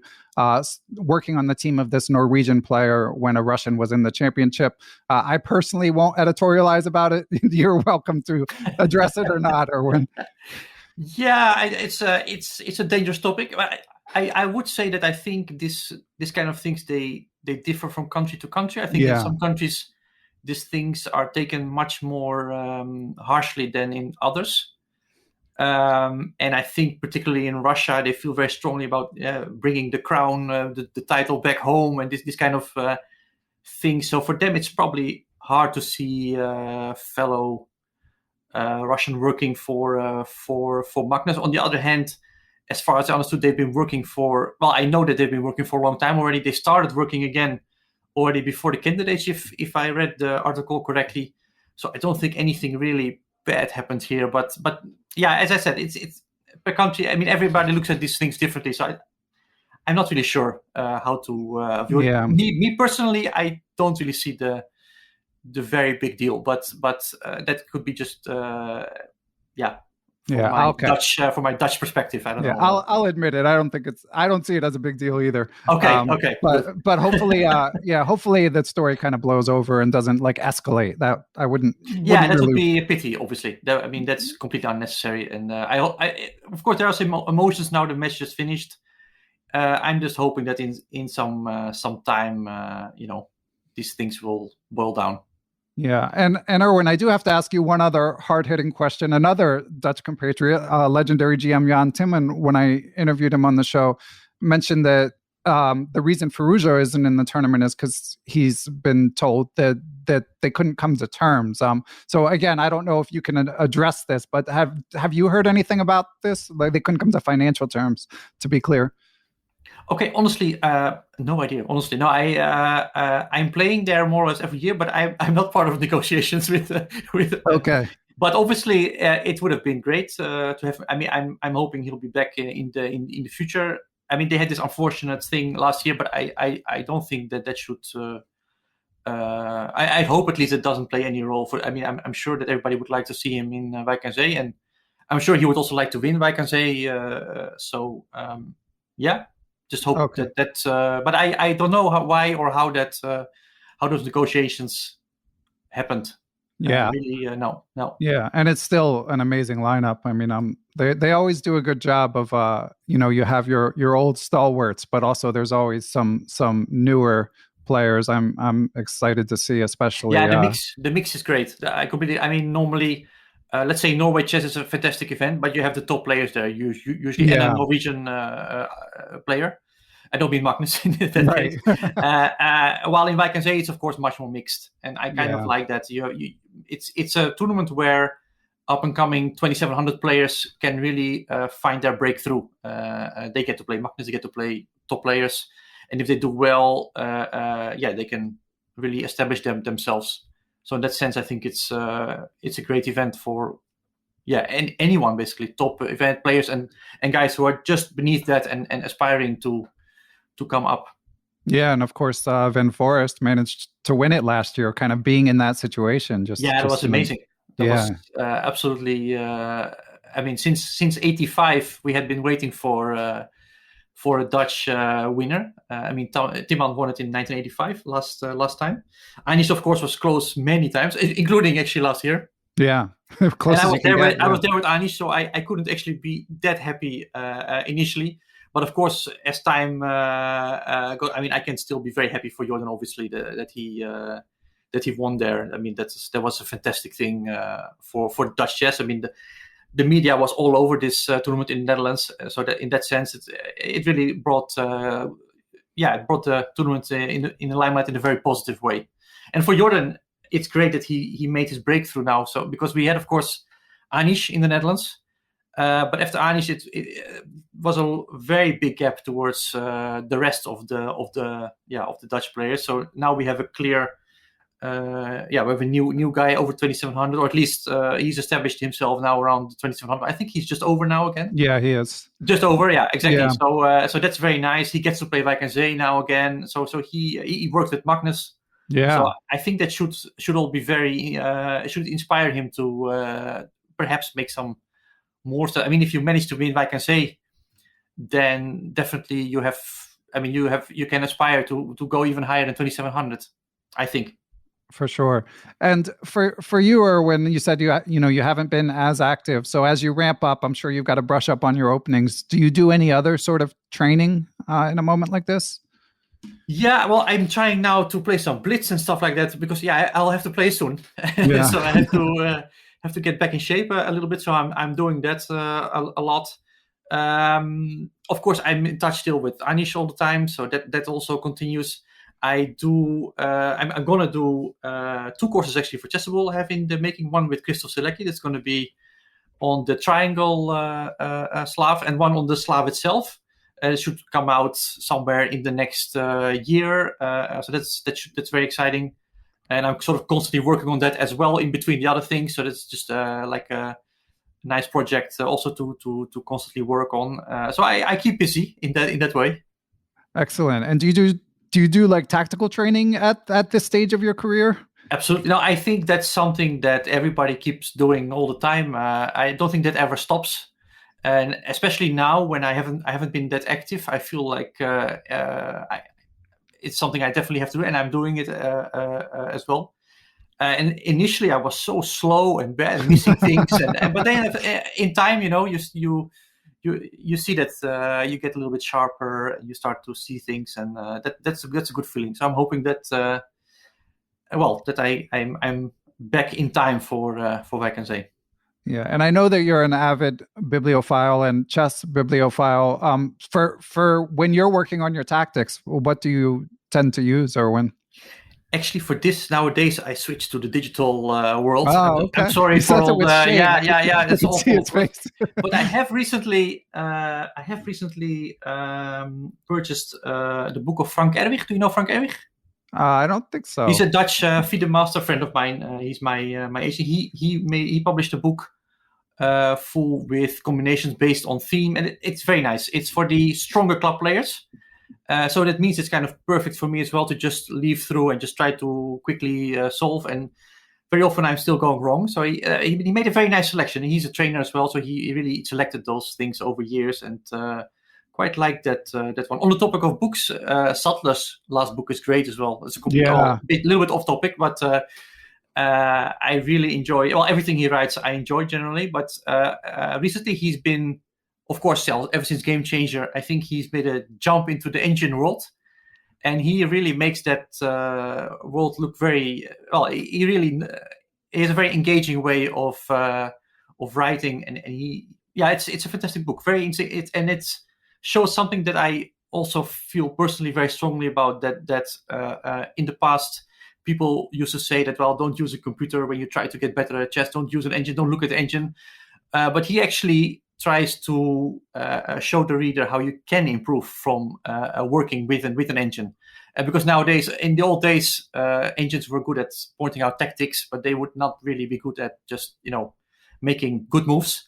working on the team of this Norwegian player when a Russian was in the championship. I personally won't editorialize about it. You're welcome to address it or not, Erwin. Yeah, it's a dangerous topic. I would say that I think this kind of things, they differ from country to country. I think in some countries these things are taken much more harshly than in others. And I think particularly in Russia, they feel very strongly about bringing the crown, the title back home, and this kind of thing. So for them, it's probably hard to see fellow Russian working for Magnus. On the other hand, as far as I understood, they've been working I know that they've been working for a long time already. They started working again already before the candidates, if I read the article correctly. So I don't think anything really bad happened here. But yeah, as I said, it's per country. I mean, everybody looks at these things differently. So I'm not really sure how to view it. Me personally, I don't really see the very big deal. But that could be just for my Dutch perspective. I don't know. I'll admit it. I don't see it as a big deal either. Okay. But hopefully, hopefully that story kind of blows over and doesn't like escalate. That I wouldn't. Yeah, that would be a pity. Obviously, I mean that's completely unnecessary. And I of course there are some emotions now. The match just finished. I'm just hoping that in some time, these things will boil down. Yeah, and Erwin, I do have to ask you one other hard-hitting question. Another Dutch compatriot, legendary GM Jan Timman, when I interviewed him on the show, mentioned that the reason Firouzja isn't in the tournament is because he's been told that they couldn't come to terms. So again, I don't know if you can address this, but have you heard anything about this? Like they couldn't come to financial terms, to be clear. Okay, honestly, no idea. Honestly, no. I'm playing there more or less every year, but I'm not part of negotiations with. Okay. But obviously, it would have been great to have. I mean, I'm hoping he'll be back in the future. I mean, they had this unfortunate thing last year, but I don't think that should. I hope at least it doesn't play any role for. I mean, I'm sure that everybody would like to see him in Wijk aan Zee, and I'm sure he would also like to win Wijk aan Zee. Yeah. Just hope that but I don't know how those negotiations happened. Yeah, really, no. Yeah, and it's still an amazing lineup. I mean, they always do a good job of you have your old stalwarts, but also there's always some newer players. I'm excited to see, especially. Yeah, the mix is great. I mean, normally. Let's say Norway Chess is a fantastic event, but you have the top players there usually, and a Norwegian player. I don't mean Magnus in that case. While in Wijk aan Zee, it's of course much more mixed, and I kind of like that. It's a tournament where up-and-coming 2700 players can really find their breakthrough. They get to play Magnus, they get to play top players, and if they do well, they can really establish themselves. So in that sense, I think it's a great event for anyone, basically, top event players and guys who are just beneath that and aspiring to come up. Yeah, and of course, Van Forest managed to win it last year, kind of being in that situation. It was amazing. That was absolutely. I mean, since '85, we had been waiting for a Dutch winner. I mean, Timman won it in 1985, last time. Anish, of course, was close many times, including actually last year. Yeah, close. And I was there with Anish, so I couldn't actually be that happy initially. But of course, as time goes, I mean, I can still be very happy for Jordan, obviously, that he won there. I mean, that was a fantastic thing for Dutch chess. I mean, the media was all over this tournament in the Netherlands, so that in that sense, it really brought the tournament in the limelight in a very positive way. And for Jordan, it's great that he made his breakthrough now. So because we had, of course, Anish in the Netherlands. But after Anish, it was a very big gap towards the rest of the Dutch players. So now we have a clear, we have a new guy over 2700, or at least he's established himself now around 2700. I think he's just over now again. Yeah, he is just over. Yeah, exactly. Yeah. So that's very nice. He gets to play Wijk aan Zee now again. So he worked with Magnus. Yeah. So I think that should all be very should inspire him to perhaps make some more stuff. I mean, if you manage to win Wijk aan Zee, then definitely you can aspire to go even higher than 2700, I think. For sure. And for you, Erwin, you said you haven't been as active. So as you ramp up, I'm sure you've got to brush up on your openings. Do you do any other sort of training in a moment like this? Yeah, well, I'm trying now to play some blitz and stuff like that because I'll have to play soon. Yeah. So I have to get back in shape a little bit. So I'm doing that a lot. Of course, I'm in touch still with Anish all the time, so that also continues. I do. I'm gonna do 2 courses actually for Chessable. I have in the making, one with Christoph Selecki. That's going to be on the triangle Slav, and one on the Slav itself. It should come out somewhere in the next year. So that's very exciting. And I'm sort of constantly working on that as well in between the other things. So that's just like a nice project also to constantly work on. So I keep busy in that way. Excellent. And do you do like tactical training at this stage of your career? Absolutely. No, I think that's something that everybody keeps doing all the time. I don't think that ever stops. And especially now when I haven't been that active, I feel like it's something I definitely have to do, and I'm doing it as well. And initially, I was so slow and bad, and missing things, but then in time, you see that you get a little bit sharper, you start to see things, and that's a good feeling. So I'm hoping that I'm back in time for Wijk aan Zee. Yeah, and I know that you're an avid bibliophile and chess bibliophile. For when you're working on your tactics, what do you tend to use, Erwin? Actually, for this nowadays, I switched to the digital world. Oh, okay. I'm sorry for all the that's awful. But I have recently purchased the book of Frank Erwich. Do you know Frank Erwich? I don't think so. He's a Dutch FIDE master friend of mine. He's my agent. He published a book full with combinations based on theme, and it's very nice. It's for the stronger club players. So that means it's kind of perfect for me as well to just leaf through and just try to quickly solve. And very often I'm still going wrong. So he made a very nice selection. He's a trainer as well, so he really selected those things over years, and quite like that one. On the topic of books, Sattler's last book is great as well. It's a little bit off topic, but I really enjoy everything he writes. I enjoy generally, but recently he's been, of course, ever since Game Changer, I think he's made a jump into the engine world, and he really makes that world look very well. He really has a very engaging way of writing, and it's a fantastic book. It shows something that I also feel personally very strongly about, that in the past people used to say that, well, don't use a computer when you try to get better at chess. Don't use an engine. Don't look at the engine. But he actually tries to show the reader how you can improve from working with an engine. Because nowadays, in the old days, engines were good at pointing out tactics, but they would not really be good at just making good moves.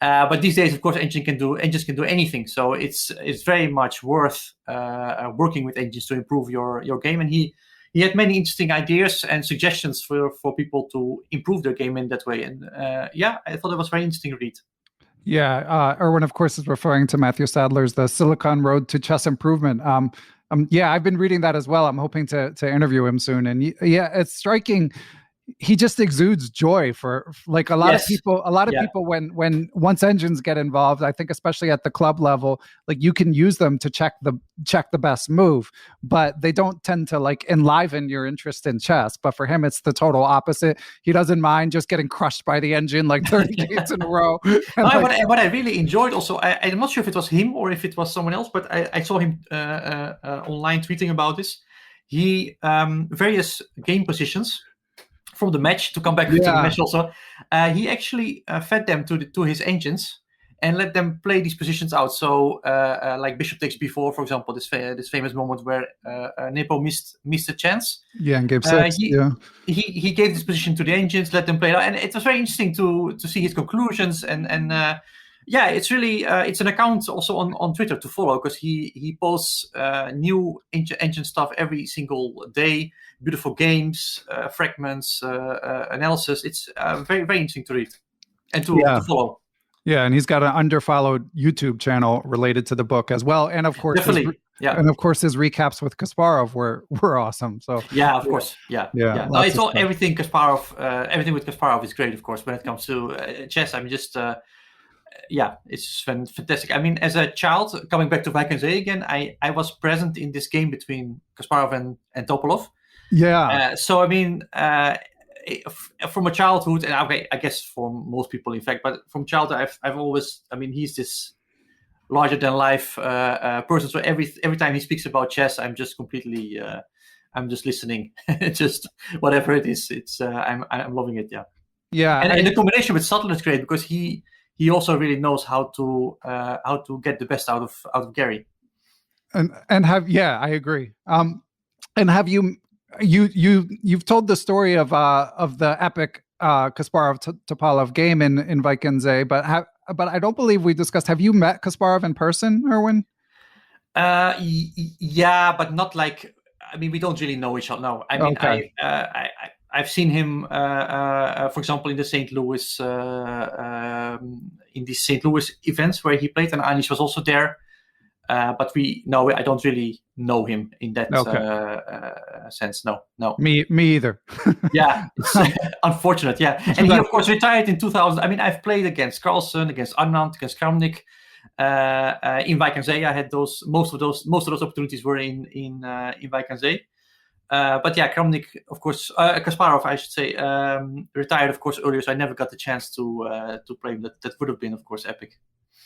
But these days, of course, engines can do anything. So it's very much worth working with engines to improve your game. And he had many interesting ideas and suggestions for people to improve their game in that way. And I thought it was a very interesting read. Yeah, Erwin, of course, is referring to Matthew Sadler's The Silicon Road to Chess Improvement. I've been reading that as well. I'm hoping to interview him soon. And it's striking. He just exudes joy for like a lot of people. A lot of people, when once engines get involved, I think especially at the club level, like you can use them to check the best move, but they don't tend to like enliven your interest in chess. But for him, it's the total opposite. He doesn't mind just getting crushed by the engine like 30 games in a row. What I really enjoyed also, I'm not sure if it was him or if it was someone else, but I saw him online tweeting about this. He various game positions from the match, to come back to the match also, he actually fed them to his engines and let them play these positions out. So like bishop takes b4, for example, this famous moment where Nepo missed a chance. Yeah, in game 6. He gave this position to the engines, let them play it out, and it was very interesting to see his conclusions and it's really it's an account also on Twitter to follow, because he posts new engine stuff every single day, beautiful games, fragments, analysis. It's very, very interesting to read and to follow. Yeah, and he's got an underfollowed YouTube channel related to the book as well, and of course, his recaps with Kasparov were awesome. So of course, I thought everything with Kasparov is great. Of course, when it comes to chess, I'm just. It's fantastic. I mean, as a child, coming back to Wijgerdan again, I was present in this game between Kasparov and Topalov. Yeah. So I mean, from a childhood, and I guess for most people, in fact, but from childhood, I've always, I mean, he's this larger than life person. So every time he speaks about chess, I'm just completely, I'm just listening, just whatever it is. It's I'm loving it. Yeah. Yeah. And the combination with Sutton is great, because he also really knows how to get the best out of Gary. And I agree. And have you've told the story of the epic Kasparov Topalov game in Wijgerdan, but I don't believe we discussed. Have you met Kasparov in person, Erwin? Yeah, but not like. I mean, we don't really know each other. No, I mean, okay. I've seen him, for example, in the St. Louis events where he played, and Anish was also there. But I don't really know him in that sense. No. Me either. Yeah, it's unfortunate. Yeah, and he of course retired in 2000. I mean, I've played against Carlsen, against Anand, against Kramnik. In Wijgerdan, I had most of those opportunities were in Wijgerdan. But yeah, Kramnik, of course, Kasparov, I should say, retired, of course, earlier, so I never got the chance to play him. That would have been, of course, epic.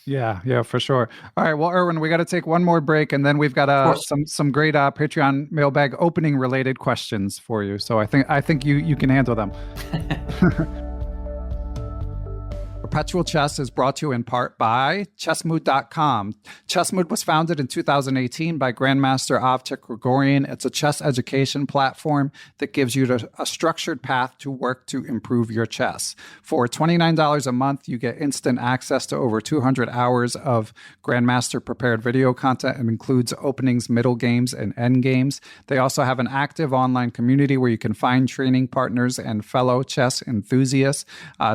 Yeah, for sure. All right, well, Erwin, we got to take one more break, and then we've got some great Patreon mailbag opening related questions for you. So I think you can handle them. Perpetual Chess is brought to you in part by Chessmood.com. Chessmood was founded in 2018 by Grandmaster Avcek Grigorian. It's a chess education platform that gives you a structured path to work to improve your chess. For $29 a month, you get instant access to over 200 hours of Grandmaster prepared video content and includes openings, middle games, and end games. They also have an active online community where you can find training partners and fellow chess enthusiasts.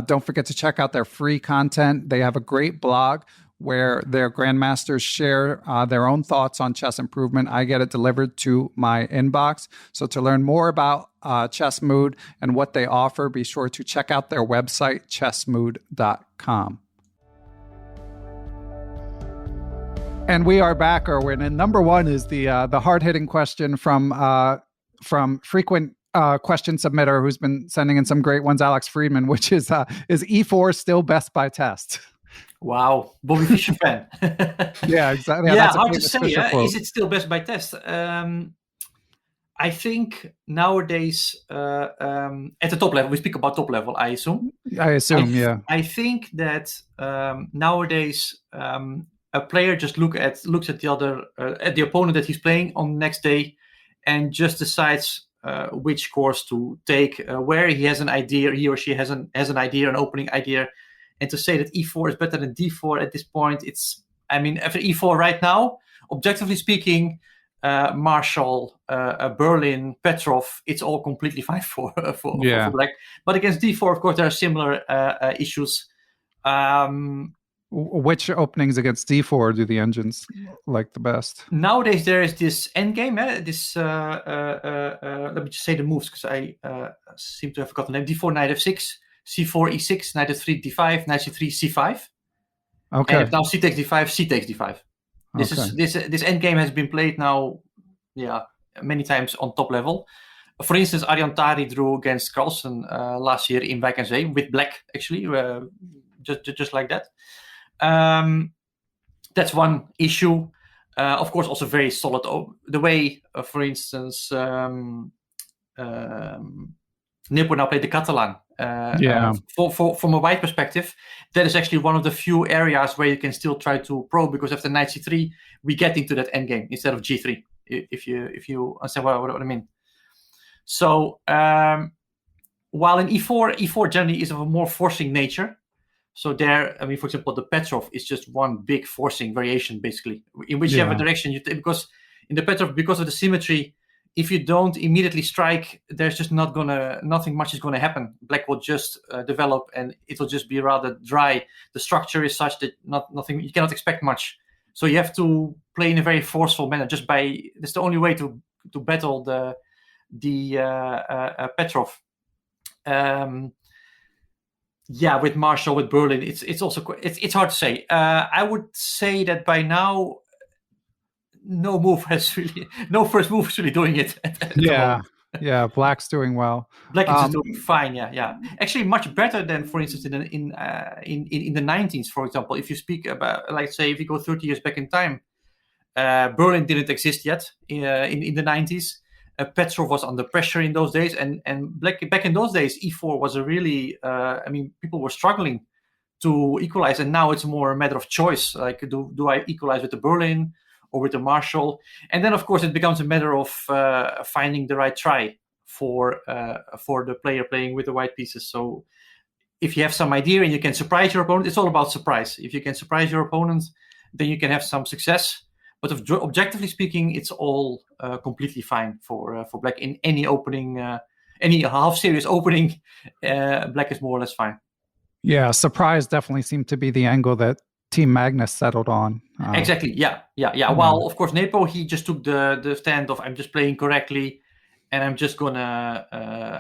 Don't forget to check out their free content. They have a great blog where their grandmasters share their own thoughts on chess improvement. I get it delivered to my inbox. So to learn more about Chessmood and what they offer, be sure to check out their website, chessmood.com. And we are back, Erwin. And number one is the hard-hitting question from frequent question submitter who's been sending in some great ones, Alex Friedman, which is E4 still best by test? Wow, Bobby Fischer fan. Yeah, exactly. Yeah, hard to say. Is it still best by test? I I think nowadays, at the top level, we speak about top level, I assume. Yeah. I think that nowadays a player just looks at the other at the opponent that he's playing on the next day, and just decides which course to take, where he has an idea, he or she has an idea, an opening idea, and to say that e4 is better than d4 at this point, after e4 right now, objectively speaking. Marshall, Berlin, Petrov, it's all completely fine for black. But against d4, of course, there are similar issues. Which openings against d4 do the engines like the best? Nowadays, there is this endgame. Let me just say the moves, because I seem to have forgotten the name. d4, knight f6, c4, e6, knight f3, d5, knight c3, c5. Okay. And if now c takes d5, c takes d5. This endgame has been played now, many times on top level. For instance, Arjan Tari drew against Carlsen last year in Wijk aan Zee with black, actually, just like that. That's one issue. Of course, also very solid. The way, for instance, Nippo now played the Catalan. From a white perspective, that is actually one of the few areas where you can still try to probe, because after knight c3, we get into that endgame instead of g3. If you understand what I mean. So while in e4 generally is of a more forcing nature. So there, for example, the Petrov is just one big forcing variation, basically, in whichever direction you take. Because in the Petrov, because of the symmetry, if you don't immediately strike, there's just nothing much is gonna happen. Black will just develop, and it will just be rather dry. The structure is such that nothing, you cannot expect much. So you have to play in a very forceful manner. That's the only way to battle the Petrov. With Marshall, with Berlin, it's also it's hard to say. I would say that by now, no first move is really doing it. Black's doing well. Black is doing fine. Actually, much better than, for instance, in the 90s, for example. If you speak about, like, say, if you go 30 years back in time, Berlin didn't exist yet in the 90s. Petrov was under pressure in those days, and back in those days, e4 was a really, people were struggling to equalize, and now it's more a matter of choice. Like, do I equalize with the Berlin or with the Marshall? And then, of course, it becomes a matter of finding the right try for the player playing with the white pieces. So if you have some idea and you can surprise your opponent, it's all about surprise. If you can surprise your opponent, then you can have some success. But objectively speaking, it's all completely fine for black in any opening, any half-serious opening. Black is more or less fine. Yeah, surprise definitely seemed to be the angle that Team Magnus settled on. Exactly. Yeah. While, of course, Nepo, he just took the stand of, I'm just playing correctly, and I'm just gonna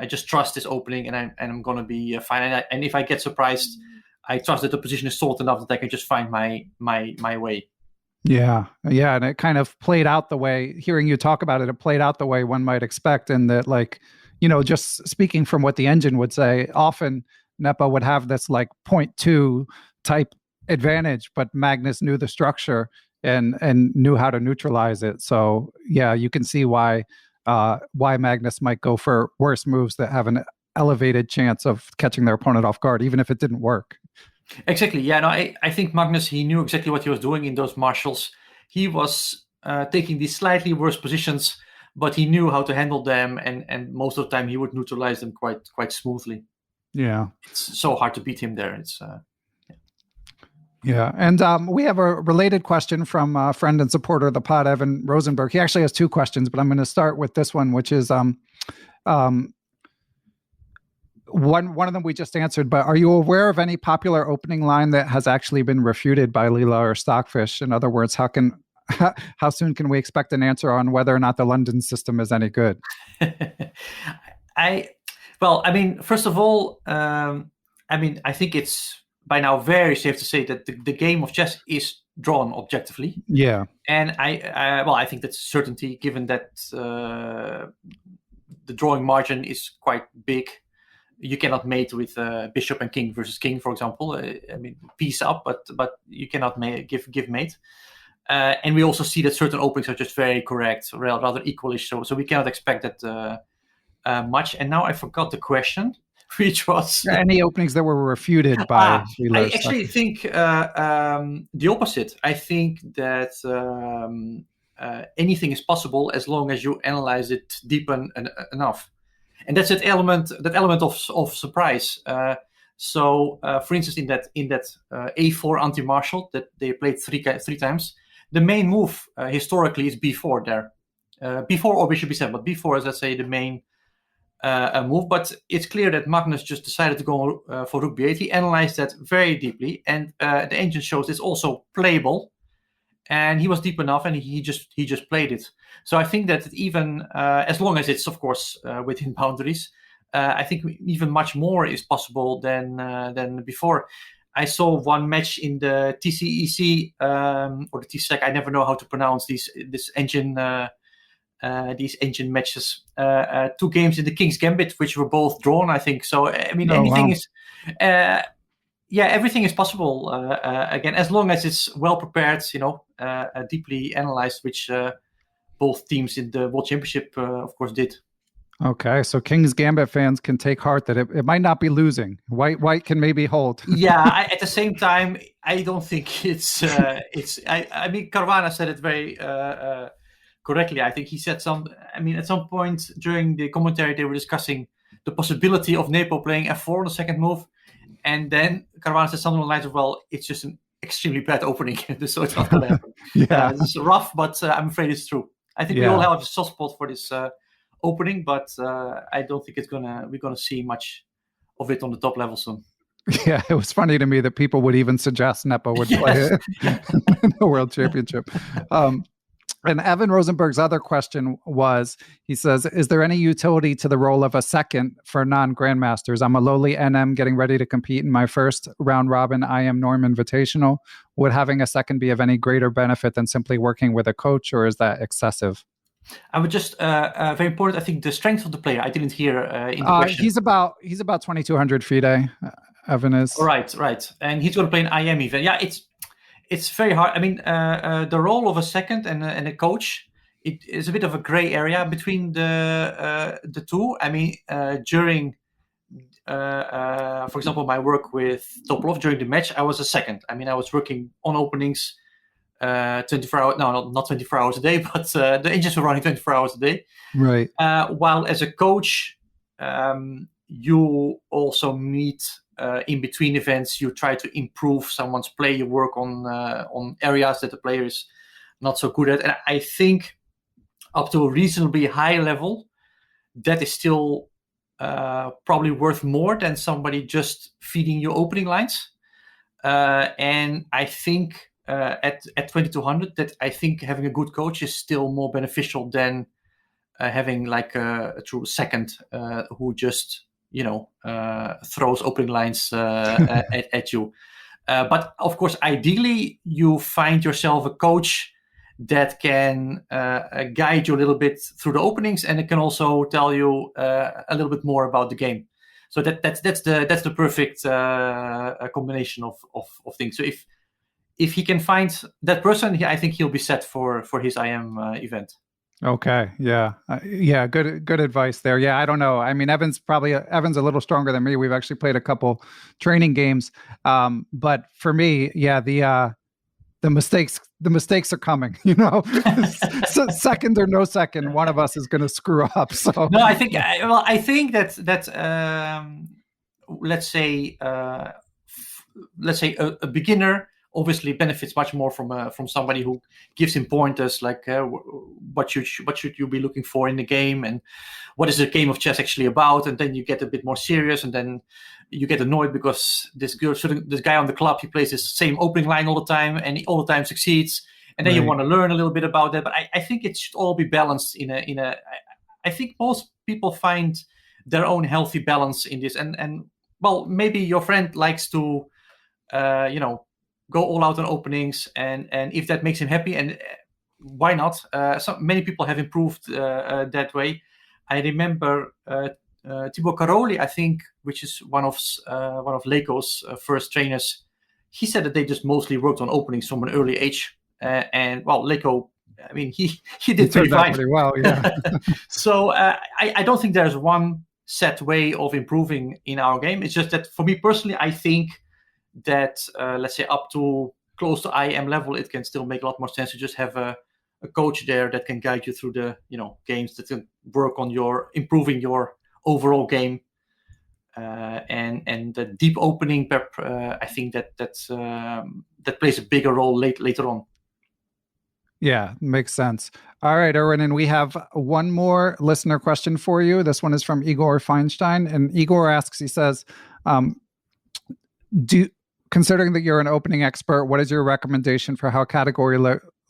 I just trust this opening, and I'm gonna be fine. And if I get surprised, I trust that the position is solid enough that I can just find my way. Yeah, and it kind of played out the way, hearing you talk about it, it played out the way one might expect, and that, like, just speaking from what the engine would say, often Nepo would have this like 0.2 type advantage, but Magnus knew the structure and knew how to neutralize it. So yeah, you can see why Magnus might go for worse moves that have an elevated chance of catching their opponent off guard, even if it didn't work. Exactly. Yeah, no, I think Magnus, he knew exactly what he was doing in those Marshalls. He was taking these slightly worse positions, but he knew how to handle them, and most of the time he would neutralize them quite smoothly. Yeah. It's so hard to beat him there. It's Yeah, and we have a related question from a friend and supporter of the pod, Evan Rosenberg. He actually has two questions, but I'm going to start with this one, which is one of them we just answered, but are you aware of any popular opening line that has actually been refuted by Leela or Stockfish? In other words, how soon can we expect an answer on whether or not the London system is any good? First of all, I think it's by now very safe to say that the game of chess is drawn objectively. Yeah. And I think that's certainty, given that the drawing margin is quite big. You cannot mate with bishop and king versus king, for example. Piece up, but you cannot give mate. And we also see that certain openings are just very correct, rather equalish. So we cannot expect that much. And now I forgot the question, which was any openings that were refuted by I actually think the opposite. I think that anything is possible as long as you analyze it deep enough, and that's that element of surprise. So, for instance, in that A4 anti-Marshall that they played three times, the main move historically is B4 there. B4 or Bishop B7, but B4 is, let's say, the main move. But it's clear that Magnus just decided to go for Rook B8. He analyzed that very deeply, and the engine shows it's also playable. And he was deep enough, and he just played it. So I think that even as long as it's, of course, within boundaries, I think even much more is possible than before. I saw one match in the TCEC or the TSEC. I never know how to pronounce these engine matches. 2 games in the King's Gambit, which were both drawn, I think. So I mean, anything is. Everything is possible again, as long as it's well prepared, deeply analyzed, which both teams in the World Championship, of course, did. Okay, so King's Gambit fans can take heart that it might not be losing. White can maybe hold. At the same time, I don't think it's. I mean, Caruana said it very correctly. I think he said at some point during the commentary, they were discussing the possibility of Nepo playing F4 on the second move. And then Caruana said something like, well, it's just an extremely bad opening, so it's not going to happen. It's rough, but I'm afraid it's true. I think we all have a soft spot for this opening, but I don't think we're gonna see much of it on the top level soon. Yeah, it was funny to me that people would even suggest Nepo would play it in the World Championship. And Evan Rosenberg's other question was, he says, is there any utility to the role of a second for non-grandmasters? I'm a lowly NM getting ready to compete in my first round-robin IM Norm Invitational. Would having a second be of any greater benefit than simply working with a coach, or is that excessive? I would just, very important, I think the strength of the player, I didn't hear in the question. He's about 2,200 FIDE, Evan is. Right. And he's going to play an IM event. Yeah, it's very hard. I mean, the role of a second and a coach, it is a bit of a gray area between the two. I mean, during, for example, my work with Topalov during the match, I was a second. I mean, I was working on openings 24 hours. No, not 24 hours a day, but the engines were running 24 hours a day. Right. While as a coach, you also meet. In between events, you try to improve someone's play. You work on areas that the player is not so good at. And I think up to a reasonably high level, that is still probably worth more than somebody just feeding you opening lines. And I think at 2,200, that I think having a good coach is still more beneficial than having like a true second who just throws opening lines at you. But of course, ideally, you find yourself a coach that can guide you a little bit through the openings, and it can also tell you a little bit more about the game. So that's the perfect combination of things. So if he can find that person, I think he'll be set for his IM event. Okay. Yeah. Good advice there. Yeah. I don't know. I mean, Evan's a little stronger than me. We've actually played a couple training games. But for me, the mistakes are coming, so second or no second, one of us is going to screw up. So no, I think that let's say a beginner obviously benefits much more from somebody who gives him pointers like what should you be looking for in the game, and what is the game of chess actually about. And then you get a bit more serious, and then you get annoyed because this guy on the club, he plays this same opening line all the time, and he all the time succeeds. And then you want to learn a little bit about that. But I think it should all be balanced I think most people find their own healthy balance in this. And well, maybe your friend likes to go all out on openings, and if that makes him happy, and why not? Many people have improved that way. I remember Tibor Karoli, I think, which is one of Leko's first trainers. He said that they just mostly worked on openings from an early age, and well, Leko, I mean, he did pretty fine. Pretty well, yeah. So I don't think there's one set way of improving in our game. It's just that for me personally, I think that let's say up to close to IM level, it can still make a lot more sense to just have a coach there that can guide you through the games, that can work on improving your overall game. And the deep opening prep, I think that plays a bigger role later on. Yeah, makes sense. All right, Erwin, and we have one more listener question for you. This one is from Igor Feinstein, and Igor asks, he says, considering that you're an opening expert, what is your recommendation for how category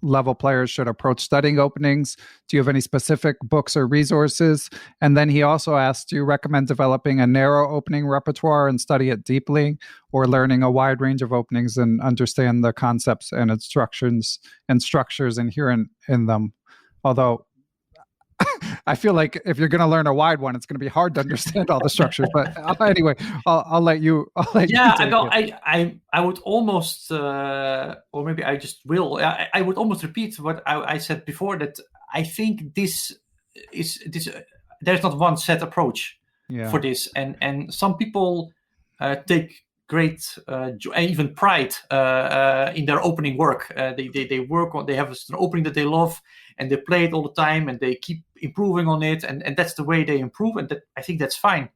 level players should approach studying openings? Do you have any specific books or resources? And then he also asked, do you recommend developing a narrow opening repertoire and study it deeply, or learning a wide range of openings and understand the concepts and instructions and structures inherent in them? Although I feel like if you're going to learn a wide one, it's going to be hard to understand all the structures. But anyway, I'll let you. I would almost, or maybe I just will. I would almost repeat what I said before. That I think this. There's not one set approach for this, and some people take great even pride in their opening work. They work on. They have an opening that they love, and they play it all the time, and they keep improving on it, and that's the way they improve, and I think that's fine.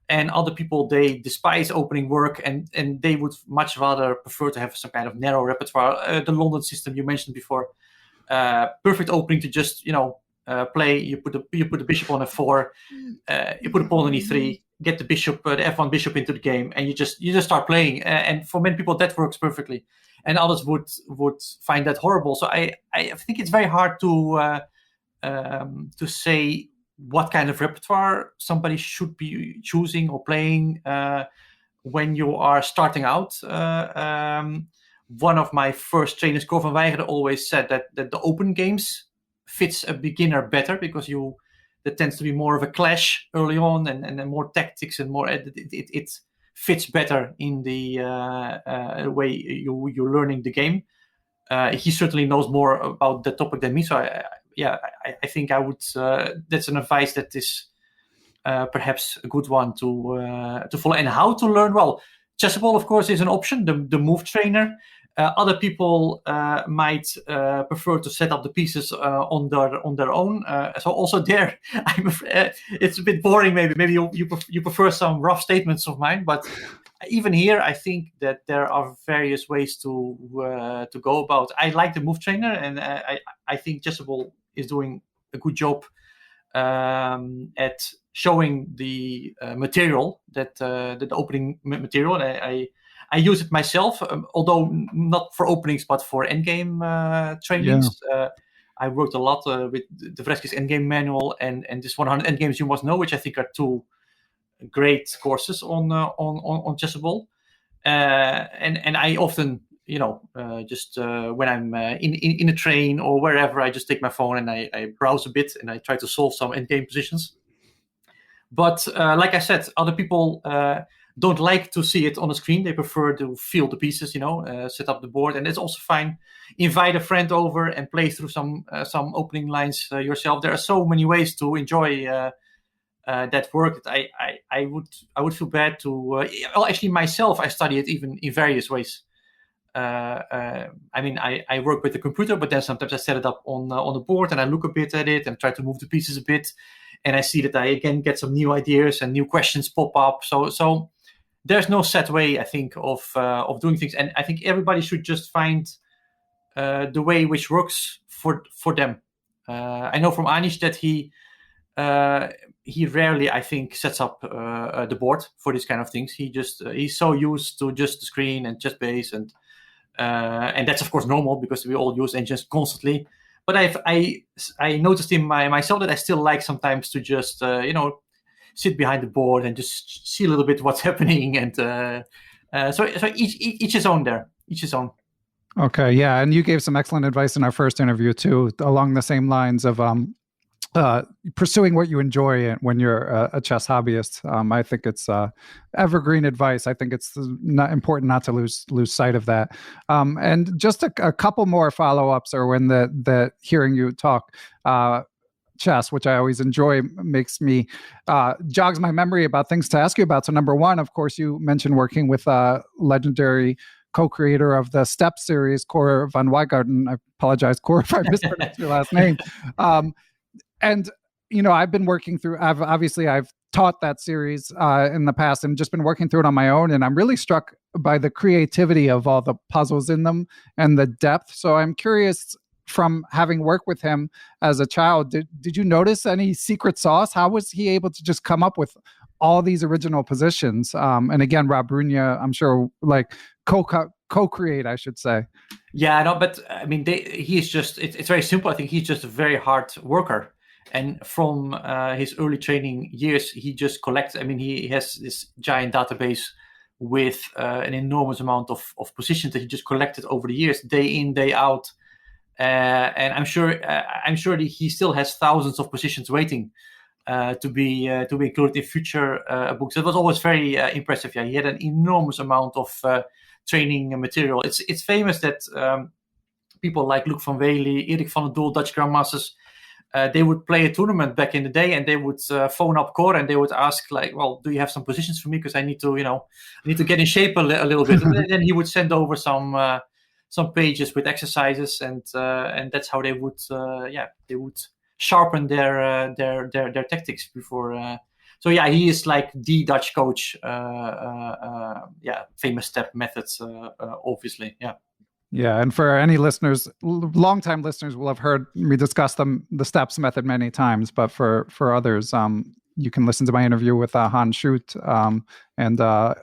And other people, they despise opening work, and they would much rather prefer to have some kind of narrow repertoire. The London system you mentioned before, perfect opening to just play. You put the bishop on f4, you put a pawn on e3, get the bishop, the f1 bishop into the game, and you just start playing. And for many people, that works perfectly, and others would find that horrible. So I think it's very hard to say what kind of repertoire somebody should be choosing or playing when you are starting out. One of my first trainers, Cor van Wijgerdan, always said that the open games fits a beginner better, because there tends to be more of a clash early on, and more tactics, and more it fits better in the way you're learning the game. He certainly knows more about the topic than me, so I think I would. That's an advice that is perhaps a good one to follow. And how to learn? Well, Chessable, of course, is an option. The move trainer. Other people might prefer to set up the pieces on their own. So also there, it's a bit boring. Maybe you prefer some rough statements of mine, but even here, I think that there are various ways to go about. I like the move trainer, and I think Chessable is doing a good job at showing the material, the opening material. And I use it myself, although not for openings, but for endgame trainings. Yeah. I worked a lot with the Vresky's endgame manual and this 100 endgames you must know, which I think are two great courses on Chessable. And I often, just when I'm in a train or wherever, I just take my phone and I browse a bit and I try to solve some endgame positions. But like I said, other people don't like to see it on the screen. They prefer to feel the pieces, set up the board, and it's also fine. Invite a friend over and play through some opening lines yourself. There are so many ways to enjoy that work. That I would feel bad to. Actually, myself, I study it even in various ways. I work with the computer, but then sometimes I set it up on the board and I look a bit at it and try to move the pieces a bit, and I see that I again get some new ideas and new questions pop up. So there's no set way, I think, of doing things, and I think everybody should just find the way which works for them. I know from Anish that he rarely, I think, sets up the board for these kind of things. He's so used to just the screen and Chessbase, and that's of course normal because we all use engines constantly. But I noticed in myself that I still like sometimes to just sit behind the board and just see a little bit what's happening, and so each is own there, each is own. Okay, yeah, and you gave some excellent advice in our first interview too, along the same lines of pursuing what you enjoy when you're a chess hobbyist. I think it's evergreen advice. I think it's not important not to lose sight of that. And just a couple more follow-ups, Erwin, that hearing you talk chess, which I always enjoy, makes me jogs my memory about things to ask you about. So number one, of course, you mentioned working with legendary co-creator of the Step series, Cor van Wijgerdan. I apologize, Cor, if I mispronounced your last name. And, I've been working through, I've taught that series in the past and just been working through it on my own. And I'm really struck by the creativity of all the puzzles in them and the depth. So I'm curious, from having worked with him as a child, did you notice any secret sauce? How was he able to just come up with all these original positions? And again, Rob Brunia, I'm sure, like co-create, I should say. Yeah, no, but I mean, he's just, it's very simple. I think he's just a very hard worker. And from his early training years, he just collects, I mean, he has this giant database with an enormous amount of positions that he just collected over the years, day in, day out. And I'm sure that he still has thousands of positions waiting to be included in future books. That was always very impressive. Yeah, he had an enormous amount of training material. It's famous that people like Luc van Wely, Erik van der Doel, Dutch grandmasters, they would play a tournament back in the day, and they would phone up Cor and they would ask, like, well, do you have some positions for me? Because I need to get in shape a little bit. And then he would send over some pages with exercises, and that's how they would sharpen their tactics before. So yeah, he is like the Dutch coach. Famous step methods, obviously. Yeah. Yeah, and for any listeners, longtime listeners will have heard me discuss the steps method many times. But for others, you can listen to my interview with Hans Schutt and Jaap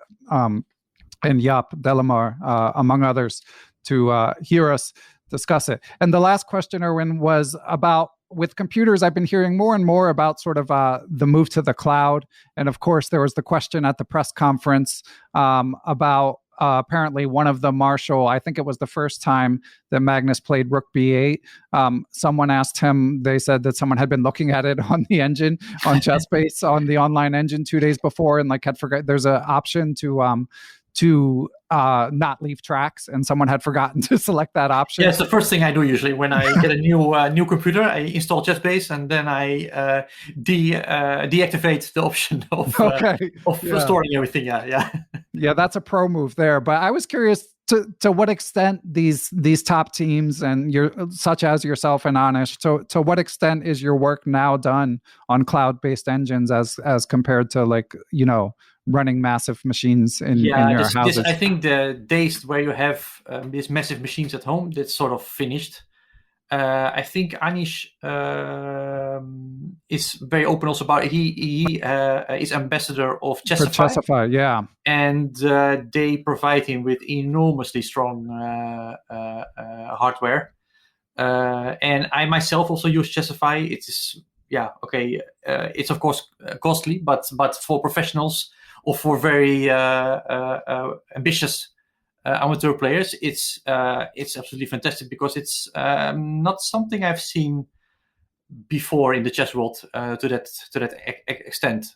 Delamar, among others, to hear us discuss it. And the last question, Erwin, was about, with computers, I've been hearing more and more about sort of the move to the cloud. And of course, there was the question at the press conference about apparently one of the Marshall, I think it was the first time that Magnus played Rook B8. Someone asked him, they said that someone had been looking at it on the engine, on Chessbase, on the online engine 2 days before, and like had forgot there's an option to not leave tracks, and someone had forgotten to select that option. Yeah, it's the first thing I do usually when I get a new computer. I install Chessbase, and then I deactivate the option of storing everything. Yeah, that's a pro move there. But I was curious to what extent these top teams, and such as yourself and Anish, to what extent is your work now done on cloud-based engines as compared to, like, running massive machines in your houses? I think the days where you have these massive machines at home, that's sort of finished. I think Anish is very open also about it. He is ambassador of Chessify. Yeah. And they provide him with enormously strong hardware. And I myself also use Chessify. It is, it's of course costly, but for professionals or for very ambitious amateur players, it's absolutely fantastic, because it's not something I've seen before in the chess world to that extent.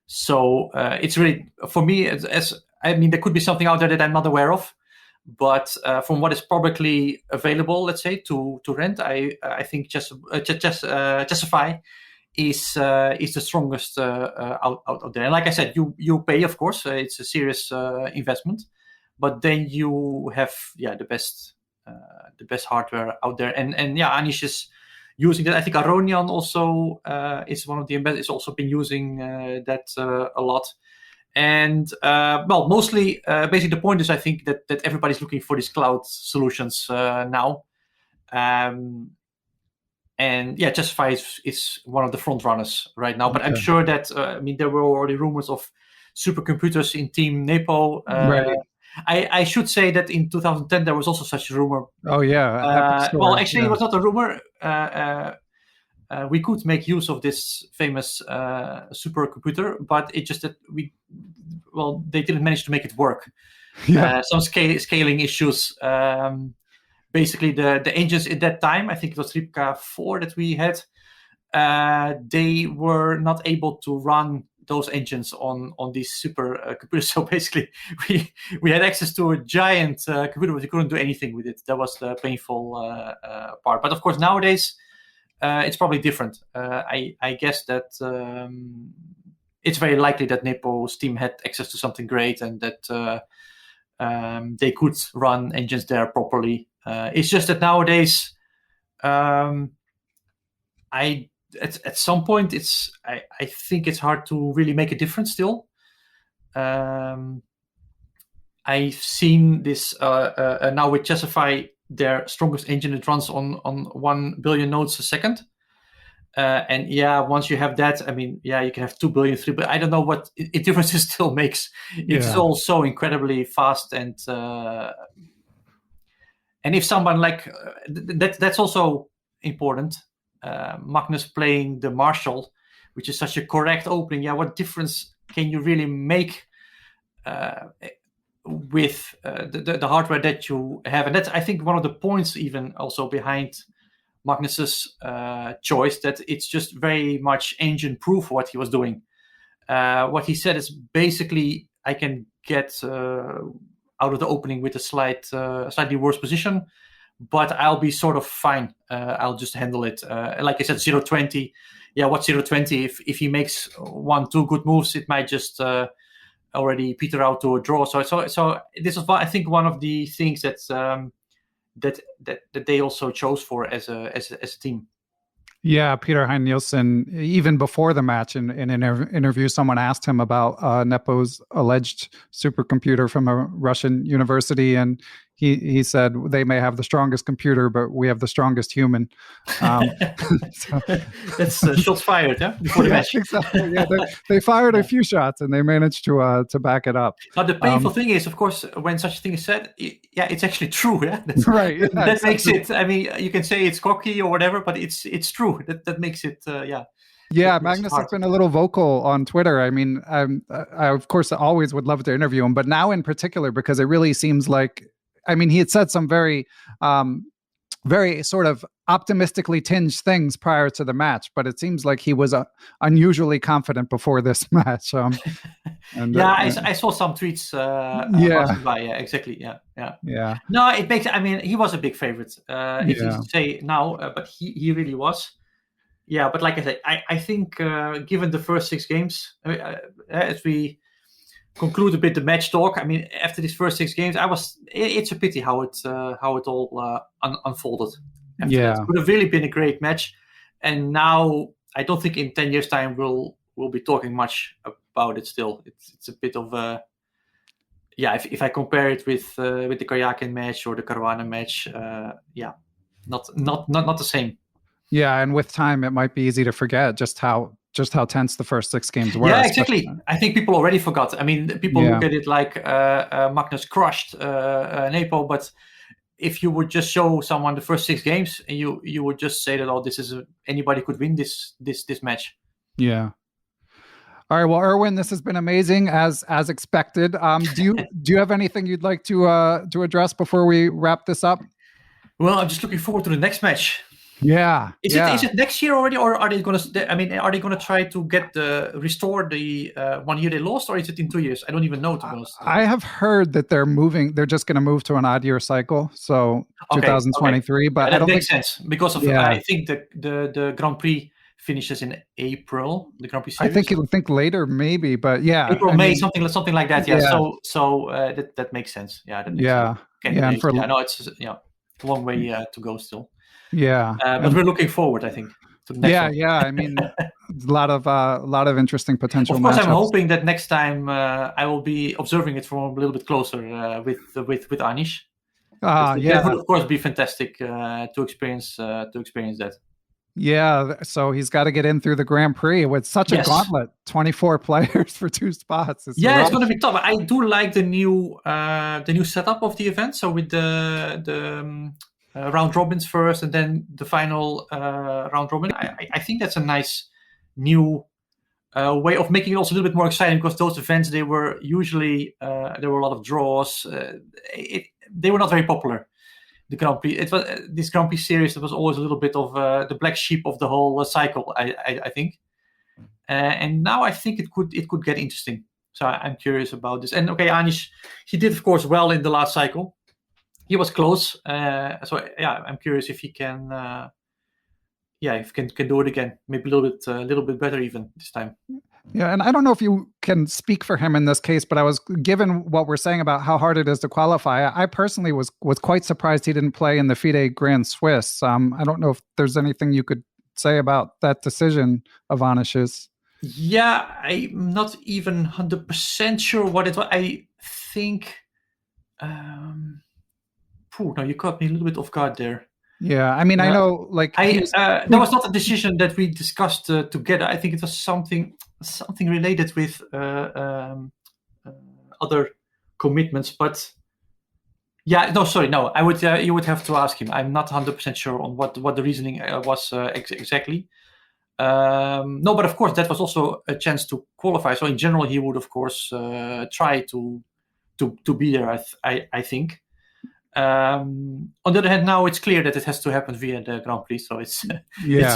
So it's really, for me, there could be something out there that I'm not aware of, but from what is publicly available, let's say, to rent, I think Chessify is the strongest out there. And like I said, you pay, of course, it's a serious investment, but then you have the best hardware out there. And Anish is using that. I think Aronian also is one of the investors. It's also been using that a lot. And mostly, basically, the point is, I think that everybody's looking for these cloud solutions now. And Chessify is one of the front runners right now. But I'm sure that there were already rumors of supercomputers in Team Nepo. Right. I should say that in 2010 there was also such a rumor. Oh yeah. It was not a rumor. We could make use of this famous supercomputer, but it just that they didn't manage to make it work. Yeah. Some scaling issues. basically the engines at that time, I think it was Ripka 4 that we had, they were not able to run those engines on these super computers. So basically, we had access to a giant computer, but we couldn't do anything with it. That was the painful part. But of course, nowadays it's probably different. I guess that it's very likely that Nepo's team had access to something great and that they could run engines there properly. It's just that nowadays, at some point, I think it's hard to really make a difference still. I've seen this now with Chessify, their strongest engine, it runs on 1 billion nodes a second. And yeah, once you have that, I mean, yeah, you can have 2 billion, 3 billion. I don't know what difference it still makes. It's all so incredibly fast, and if someone like that's also important. Magnus playing the Marshall, which is such a correct opening. Yeah, what difference can you really make with the hardware that you have? And that's, I think, one of the points even also behind Magnus's choice, that it's just very much engine proof what he was doing. What he said is basically, I can get out of the opening with a slightly worse position, but I'll be sort of fine. I'll just handle it. Like I said, 0-20. Yeah, what's 0-20? If he makes 1-2 good moves, it might just already peter out to a draw. So this is, I think, one of the things that they also chose for as a team. Yeah, Peter Heine Nielsen, even before the match, in an interview, someone asked him about Nepo's alleged supercomputer from a Russian university, and he said, they may have the strongest computer, but we have the strongest human. That's shots fired, yeah? Before the match. Exactly. Yeah, they fired a few shots, and they managed to back it up. But the painful thing is, of course, when such a thing is said, it's actually true. Yeah, right. Yeah, that makes it. I mean, you can say it's cocky or whatever, but it's true. That makes it. Yeah, Magnus has been a little vocal on Twitter. I mean, I of course always would love to interview him, but now in particular, because it really seems like, I mean, he had said some very sort of optimistically tinged things prior to the match, but it seems like he was unusually confident before this match. I saw some tweets. Exactly. Yeah. No, it makes. I mean, he was a big favorite. If you say now, but he really was. Yeah, but like I said, I think given the first 6 games, as we conclude a bit the match talk, I mean, after these first 6 games, it's a pity how it all unfolded. It would have really been a great match, and now I don't think in 10 years' time we'll be talking much about it. Still, it's a bit of a If I compare it with the Karjakin match or the Caruana match, not the same. Yeah, and with time, it might be easy to forget just how tense the first 6 games were. Yeah, exactly. I think people already forgot. I mean, people look at it like Magnus crushed Nepo, but if you would just show someone the first 6 games, you would just say that, this is anybody could win this match. Yeah. All right. Well, Erwin, this has been amazing as expected. Do you have anything you'd like to address before we wrap this up? Well, I'm just looking forward to the next match. Yeah. Is it next year already, or are they going to? I mean, are they going to try to restore the 1 year they lost, or is it in 2 years? I don't even know, to be honest. I have heard that they're just going to move to an odd year cycle, so 2023. But that makes sense because of I think the Grand Prix finishes in April. The Grand Prix series. I think later maybe, but April, May, something like that. Yeah. So that makes sense. Yeah. That makes sense. It's a long way to go still. Yeah, but we're looking forward, I think, to the next one. I mean, a lot of interesting potential. Of course, matchups. I'm hoping that next time I will be observing it from a little bit closer with Anish. That would of course be fantastic to experience that. Yeah, so he's got to get in through the Grand Prix with such a gauntlet, 24 players for 2 spots. It's going to be tough. I do like the new setup of the event. So with the round robins first, and then the final round robin. I think that's a nice new way of making it also a little bit more exciting, because those events, they were usually there were a lot of draws. They were not very popular. the Grand Prix. It was this Grand Prix series that was always a little bit of the black sheep of the whole cycle, I think. And now I think it could get interesting. So I'm curious about this. And okay, Anish, he did of course well in the last cycle. He was close. So yeah, I'm curious if he can. If he can do it again, maybe a little bit better even this time. Yeah, and I don't know if you can speak for him in this case, but I was given what we're saying about how hard it is to qualify. I personally was quite surprised he didn't play in the FIDE Grand Swiss. I don't know if there's anything you could say about that decision of Anish's. Yeah, I'm not even 100% sure what it was. I think. No, you caught me a little bit off guard there. Yeah, I mean, I know, like that was not a decision that we discussed together. I think it was something related with other commitments. But yeah, no. I would you would have to ask him. I'm not 100% sure on what the reasoning was exactly. No, but of course that was also a chance to qualify. So in general, he would of course try to be there. I think. On the other hand, now it's clear that it has to happen via the Grand Prix, so it's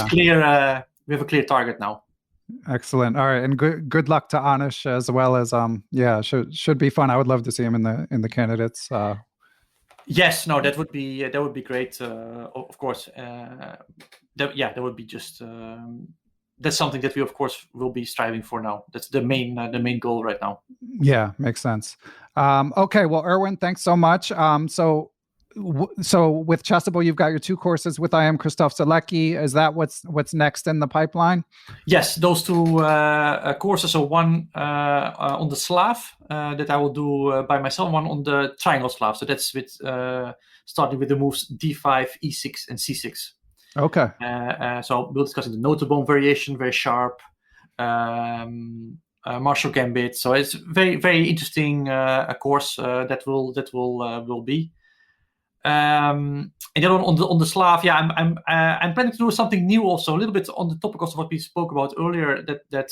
clear. We have a clear target now. Excellent. All right, and good luck to Anish as well as should be fun. I would love to see him in the candidates. Yes, no, that would be great. Of course, that would be just that's something that we of course will be striving for now. That's the main goal right now. Yeah, makes sense. Okay, well, Erwin, thanks so much. So with Chessable, you've got your 2 courses with IM Christoph Zielecki. Is that what's next in the pipeline? Yes, those 2 courses. So one on the Slav that I will do by myself, one on the triangle Slav. So that's with starting with the moves d5, e6, and c6. Okay. So we'll discuss the Notenboom variation, very sharp. Marshall Gambit. So it's very, very interesting a course that will be. And then on the Slav, yeah, I'm planning to do something new also, a little bit on the topic of what we spoke about earlier, that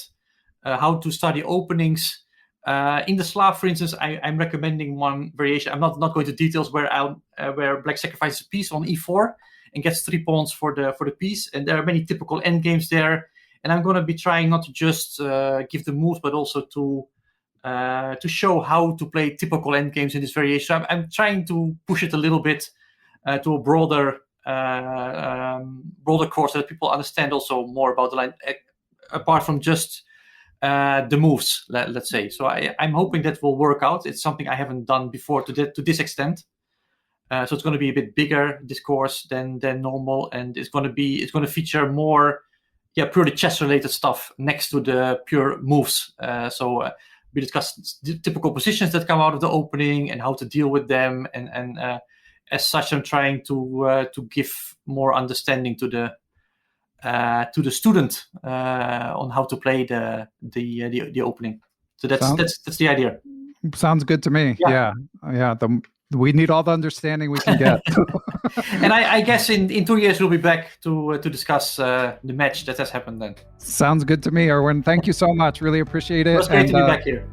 how to study openings. In the Slav, for instance, I'm recommending one variation. I'm not going to details where Black sacrifices a piece on e4 and gets 3 pawns for the piece, and there are many typical endgames there. And I'm going to be trying not to just give the moves, but also to show how to play typical endgames in this variation. I'm trying to push it a little bit to a broader course so that people understand also more about the line, apart from just the moves, let's say. So I'm hoping that will work out. It's something I haven't done before to this extent. So it's going to be a bit bigger, this course, than normal, and it's going to feature more purely chess-related stuff next to the pure moves. So we discuss the typical positions that come out of the opening and how to deal with them. And as such, I'm trying to give more understanding to the student on how to play the opening. So that's the idea. Sounds good to me. Yeah. We need all the understanding we can get. And I guess in 2 years we'll be back to discuss the match that has happened then. Sounds good to me, Erwin. Thank you so much. Really appreciate it. It was great to be back here.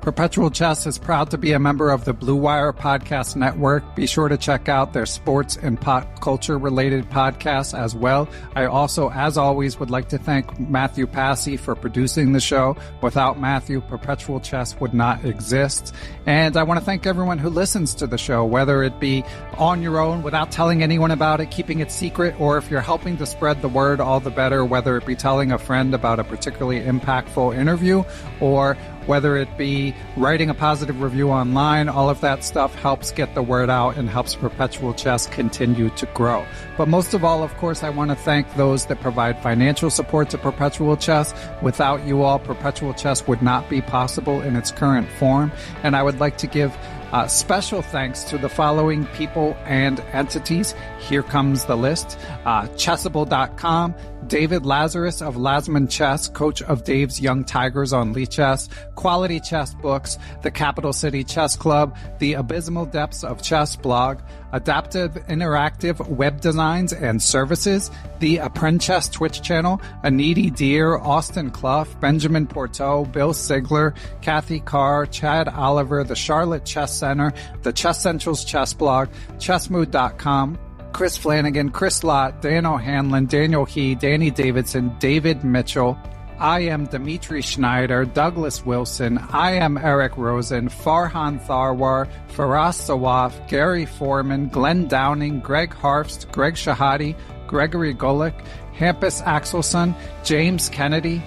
Perpetual Chess is proud to be a member of the Blue Wire Podcast Network. Be sure to check out their sports and pop culture related podcasts as well. I also, as always, would like to thank Matthew Passy for producing the show. Without Matthew, Perpetual Chess would not exist. And I want to thank everyone who listens to the show, whether it be on your own without telling anyone about it, keeping it secret, or if you're helping to spread the word, all the better, whether it be telling a friend about a particularly impactful interview, or whether it be writing a positive review online. All of that stuff helps get the word out and helps Perpetual Chess continue to grow. But most of all, of course, I want to thank those that provide financial support to Perpetual Chess. Without you all, Perpetual Chess would not be possible in its current form. And I would like to give special thanks to the following people and entities. Here comes the list. Chessable.com, David Lazarus of Lasman Chess, coach of Dave's Young Tigers on Lichess, Quality Chess Books, the Capital City Chess Club, the Abysmal Depths of Chess blog, Adaptive Interactive Web Designs and Services, the Apprentice Twitch channel, Aniti Deer, Austin Clough, Benjamin Porteau, Bill Sigler, Kathy Carr, Chad Oliver, the Charlotte Chess Center, the Chess Central's Chess Blog, Chessmood.com, Chris Flanagan, Chris Lott, Dan O'Hanlon, Daniel He, Danny Davidson, David Mitchell, I am Dimitri Schneider, Douglas Wilson, I am Eric Rosen, Farhan Tharwar, Faraz Sawaf, Gary Foreman, Glenn Downing, Greg Harfst, Greg Shahadi, Gregory Golick, Hampus Axelson, James Kennedy,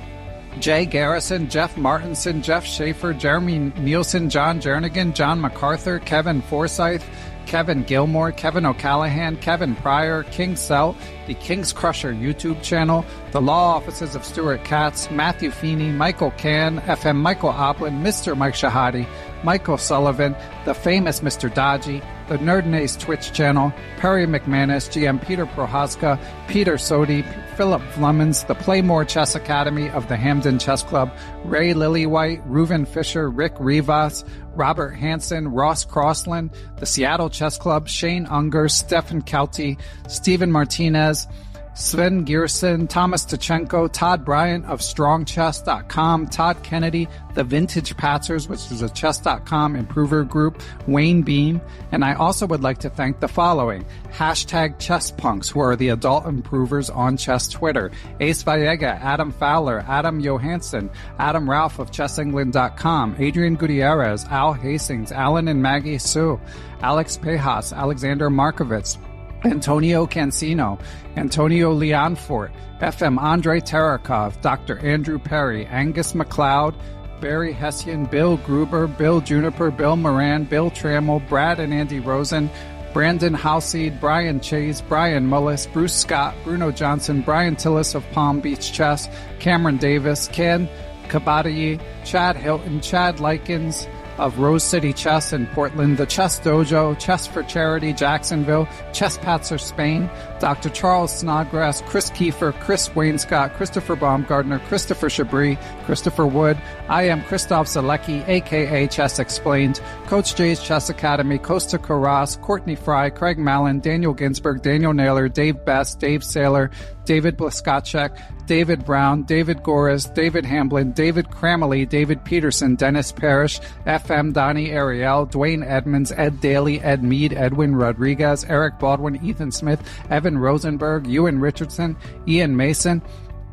Jay Garrison, Jeff Martinson, Jeff Schaefer, Jeremy Nielsen, John Jernigan, John MacArthur, Kevin Forsyth, Kevin Gilmore, Kevin O'Callahan, Kevin Pryor, King Cell, the King's Crusher YouTube channel, the law offices of Stuart Katz, Matthew Feeney, Michael Can, FM Michael Oplin, Mr. Mike Shahadi, Michael Sullivan, the famous Mr. Dodgy, the Nerdnace Twitch channel, Perry McManus, GM Peter Prohaska, Peter Sodi, Philip Flemons, the Playmore Chess Academy of the Hamden Chess Club, Ray Lillywhite, Reuven Fisher, Rick Rivas, Robert Hansen, Ross Crossland, the Seattle Chess Club, Shane Unger, Stefan Kelty, Stephen Martinez, Sven Gierson, Thomas Tachenko, Todd Bryant of StrongChess.com, Todd Kennedy, The Vintage Patzers, which is a Chess.com improver group, Wayne Beam, and I also would like to thank the following: #ChessPunks, who are the adult improvers on chess Twitter, Ace Vallega, Adam Fowler, Adam Johansson, Adam Ralph of ChessEngland.com, Adrian Gutierrez, Al Hastings, Alan and Maggie Sue, Alex Pejas, Alexander Markovitz, Antonio Cancino, Antonio Leonfort, FM Andre Terakov, Dr. Andrew Perry, Angus McLeod, Barry Hessian, Bill Gruber, Bill Juniper, Bill Moran, Bill Trammell, Brad and Andy Rosen, Brandon Halseed, Brian Chase, Brian Mullis, Bruce Scott, Bruno Johnson, Brian Tillis of Palm Beach Chess, Cameron Davis, Ken Kabadayi, Chad Hilton, Chad Likens of Rose City Chess in Portland, the Chess Dojo, Chess for Charity Jacksonville, Chess Patzer Spain, Dr. Charles Snodgrass, Chris Kiefer, Chris Wainscott, Christopher Baumgardner, Christopher Chabris, Christopher Wood, I am Christoph Zalecki, aka Chess Explained, Coach Jay's Chess Academy, Costa Carras, Courtney Fry, Craig Mallon, Daniel Ginsberg, Daniel Naylor, Dave Best, Dave Saylor, David Blaskacek, David Brown, David Goris, David Hamblin, David Cramley, David Peterson, Dennis Parrish, FM Donnie Ariel, Dwayne Edmonds, Ed Daly, Ed Mead, Edwin Rodriguez, Eric Baldwin, Ethan Smith, Evan Rosenberg, Ewan Richardson, Ian Mason,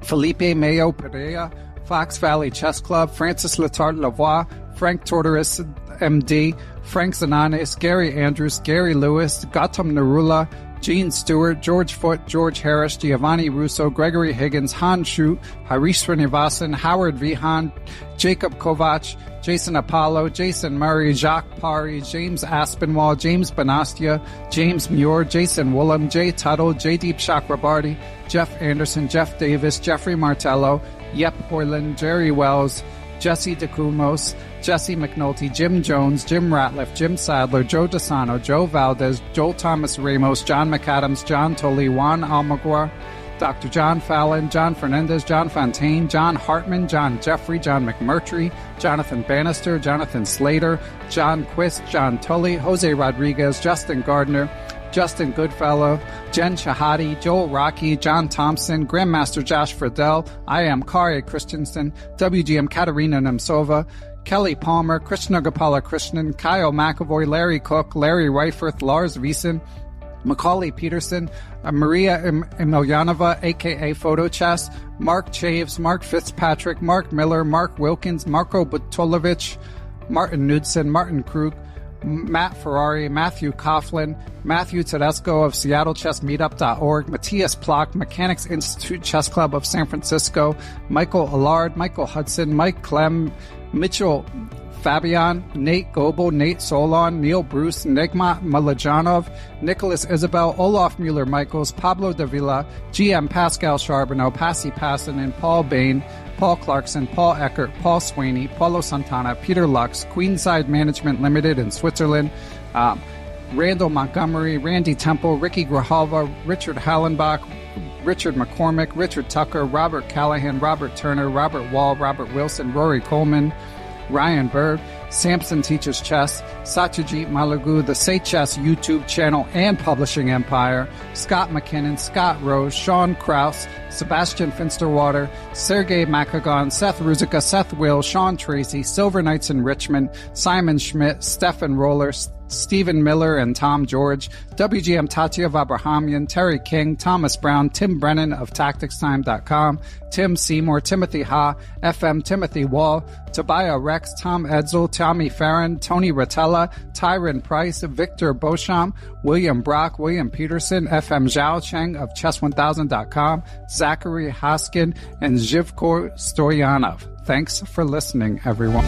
Felipe Mayo Perea, Fox Valley Chess Club, Francis Letarte Lavoie, Frank Tortoris, MD, Frank Zananes, Gary Andrews, Gary Lewis, Gautam Narula, Gene Stewart, George Foote, George Harris, Giovanni Russo, Gregory Higgins, Han Shu, Harish Srinivasan, Howard Vihan, Jacob Kovac, Jason Apollo, Jason Murray, Jacques Pari, James Aspinwall, James Bonastia, James Muir, Jason Woolham, Jay Tuttle, Jaydeep Chakrabarty, Jeff Anderson, Jeff Davis, Jeffrey Martello, Yep Hoyland, Jerry Wells, Jesse DeCumos, Jesse McNulty, Jim Jones, Jim Ratliff, Jim Sadler, Joe DeSano, Joe Valdez, Joel Thomas Ramos, John McAdams, John Tully, Juan Almaguer, Dr. John Fallon, John Fernandez, John Fontaine, John Hartman, John Jeffrey, John McMurtry, Jonathan Bannister, Jonathan Slater, John Quist, John Tully, Jose Rodriguez, Justin Gardner, Justin Goodfellow, Jen Shahadi, Joel Rocky, John Thompson, Grandmaster Josh Friedel, I am Kari Christensen, WGM Katerina Nemtsova, Kelly Palmer, Krishna Gopala Krishnan, Kyle McAvoy, Larry Cook, Larry Reiferth, Lars Wiesen, Macaulay Peterson, Maria Emelianova, a.k.a. Photo Chess, Mark Chaves, Mark Fitzpatrick, Mark Miller, Mark Wilkins, Marko Butolovich, Martin Knudsen, Martin Krug, Matt Ferrari, Matthew Coughlin, Matthew Tedesco of SeattleChessMeetup.org, Matthias Plock, Mechanics Institute Chess Club of San Francisco, Michael Allard, Michael Hudson, Mike Clem, Mitchell Fabian, Nate Goebel, Nate Solon, Neil Bruce, Nigma Malajanov, Nicholas Isabel, Olaf Mueller-Michaels, Pablo Davila, GM Pascal Charbonneau, Passy Passanen, Paul Bain, Paul Clarkson, Paul Eckert, Paul Sweeney, Paulo Santana, Peter Lux, Queenside Management Limited in Switzerland, Randall Montgomery, Randy Temple, Ricky Grijalva, Richard Hallenbach, Richard McCormick, Richard Tucker, Robert Callahan, Robert Turner, Robert Wall, Robert Wilson, Rory Coleman, Ryan Bird, Samson Teaches Chess, Satyajit Malagu, the Say Chess YouTube channel and publishing empire, Scott McKinnon, Scott Rose, Sean Krause, Sebastian Finsterwater, Sergey Makagon, Seth Ruzica, Seth Will, Sean Tracy, Silver Knights in Richmond, Simon Schmidt, Stefan Roller, Stephen Miller and Tom George, WGM Tatyev Abrahamian, Terry King, Thomas Brown, Tim Brennan of TacticsTime.com, Tim Seymour, Timothy Ha, FM Timothy Wall, Tobiah Rex, Tom Edsel, Tommy Farron, Tony Rotella, Tyron Price, Victor Beauchamp, William Brock, William Peterson, FM Zhao Cheng of Chess1000.com, Zachary Haskin, and Zhivkor Stoyanov. Thanks for listening, everyone.